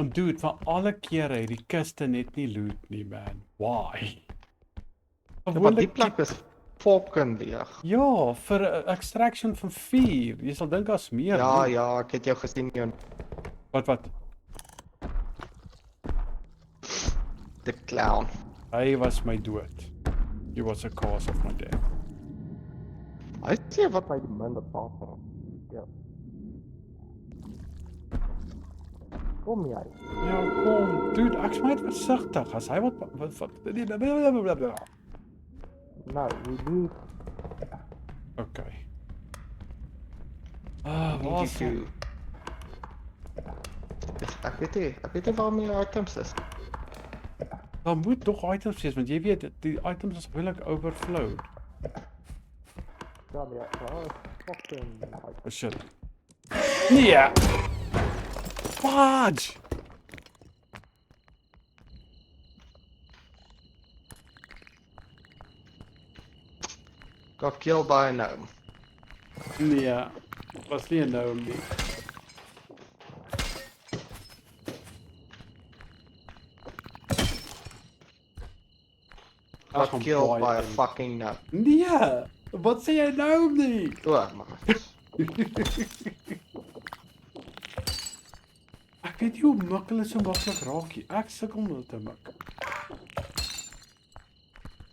Want dude, van alle kere het die kiste net nie loot nie, man. Why? Want die plek is fucking leeg. Ja, vir 'n extraction van 4. Jy sal dink as meer. Ja, nee? ja, ek het jou gesien, Jan. Wat? The clown. Hy was my dood. He was a cause of my death. Hy sê wat my die minder paal van. Ja. Kom jy. Ja, kom. Dude, ek's net versigtig. As hy wat Nou, we need Okay. Waar is hy? Ek weet nie waar my items is. Daar moet tog items wees, want jy weet, die items is moeilik overflowed. Ja, maar ja, fucking Oh shit. Nee! Fudge! got killed by a gnome. Nee, was nie 'n gnome nie. Got killed by a fucking gnome. Nee! Wat sê jy nou nie? Oh, man. Ek weet nie hoe mik hulle so maklik raak nie. Ek sukkel om hulle te mik.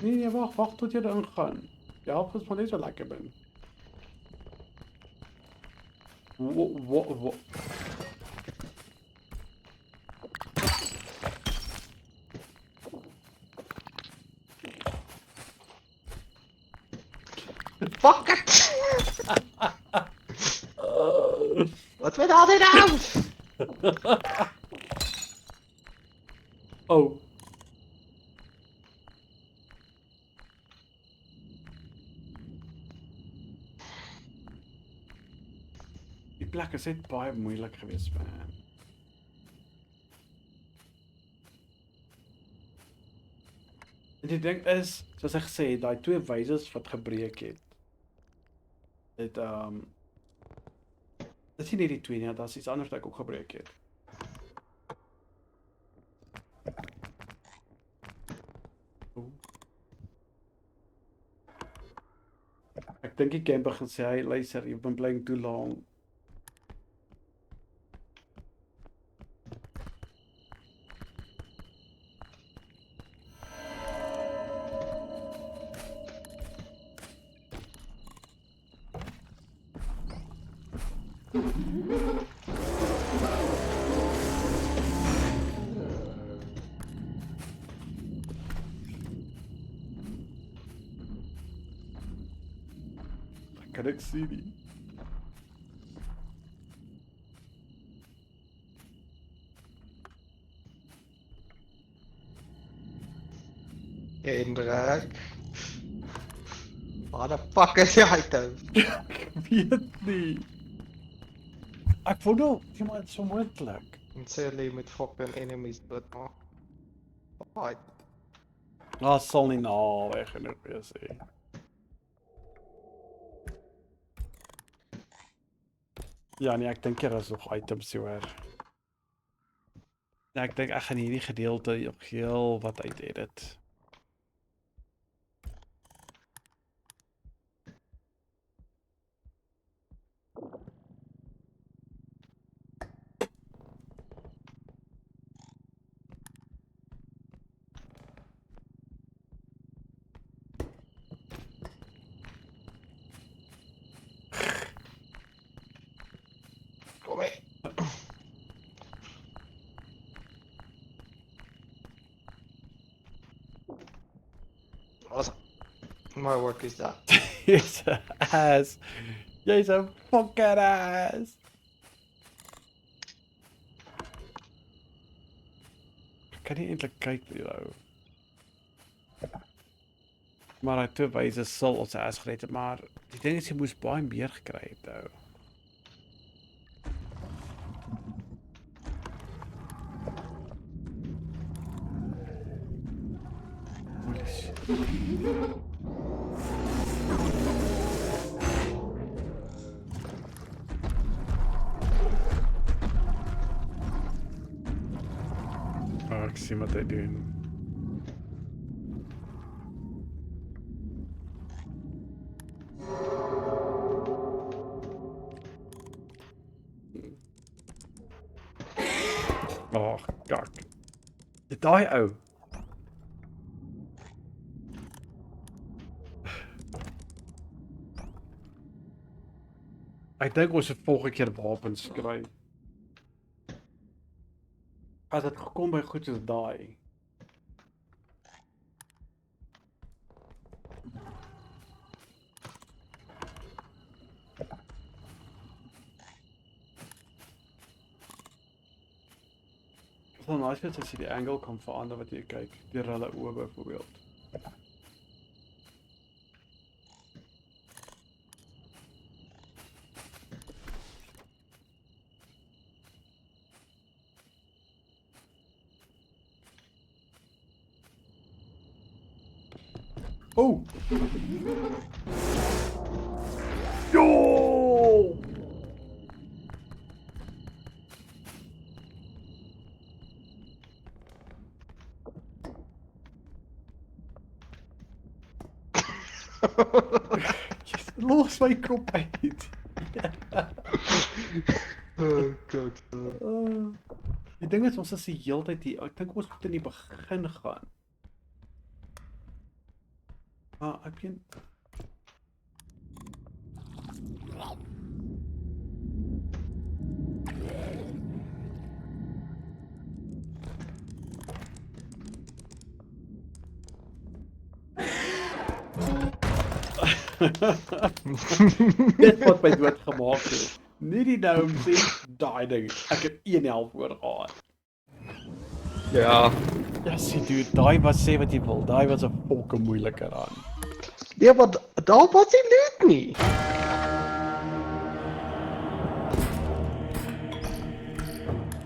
Nee, wag tot jy daarin gaan. Ja, ons moet net so lekker bin. Wat? Fuck it! Wat met al dit nou? Oh. Die plek is net baie moeilik geweest, man. En die ding is, soos ek gesê het, daai twee wyses wat gebreek het. Dit dit is nie die twee nie, daar's iets anders wat ek ook gebreek het. Ek dink die game begin sê, hey, luister, you've been playing too long. Kan ek sien nie. Indruk. Waar die fuck is die item? Ek weet nie. Ek wonder of iemand so moontlik. En sê hulle met fucking enemies doodmaak. Right. Nou sal nie naby genoeg wees nie. Ja nee, ek dink hier is nog items hoor. Ja, ek dink ek gaan hierdie gedeelte nog heel wat uit edit. Kom mee. Awesome. My work is done. Jy's 'n ass. Jy's 'n fucking ass. Ek kan nie eintlik kyk vir jou. Maar hy twee wyse sal ons ass gered het, maar die ding is jy moes baie meer gekry het ou. Holy shit. sien wat hy doen. Ag, kak. Dit daai ou. Ek dink ons het volgende keer wapens kry. As dit gekom by goed soos daai. Dit is nice as jy die angle kan verander wat jy kyk, deur hulle oë byvoorbeeld. Oh! Yo! Yes, los my kop uit. Oh god. Die ding is ons is die hele tyd hier. Ek dink ons moet in die begin gaan. Ek begin. Dit wat my dood gemaak het. Nie die nou sê daai ding. Ek het 1 helft oor gehad. Ja. Ja, sien dude, daai was sê wat jy wil. Daai was 'n volke moeiliker aan. Ja, maar daar was nie loot nie.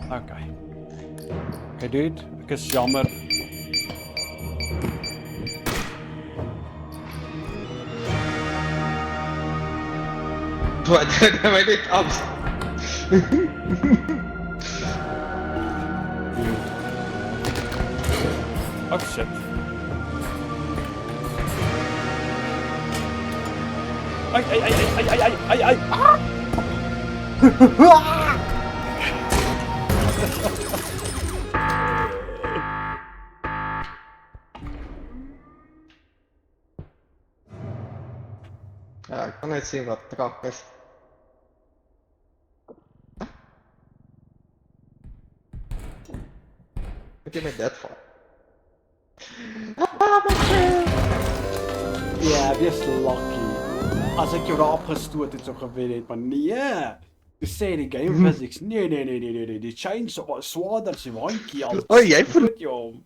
Okay. Okay dude, ek is jammer. Wat het my net af. Oh shit. Ai. Ah! Ja, ek kan net sien wat trap is. Wat jy met dit van? Ja, wees lucky. As ek jou daar opgestoot het, sou gewen het, maar nee. Jy sê die game physics. Nee. Die chainsaw swaarder as 'n handjie al. O, jy verloor jou.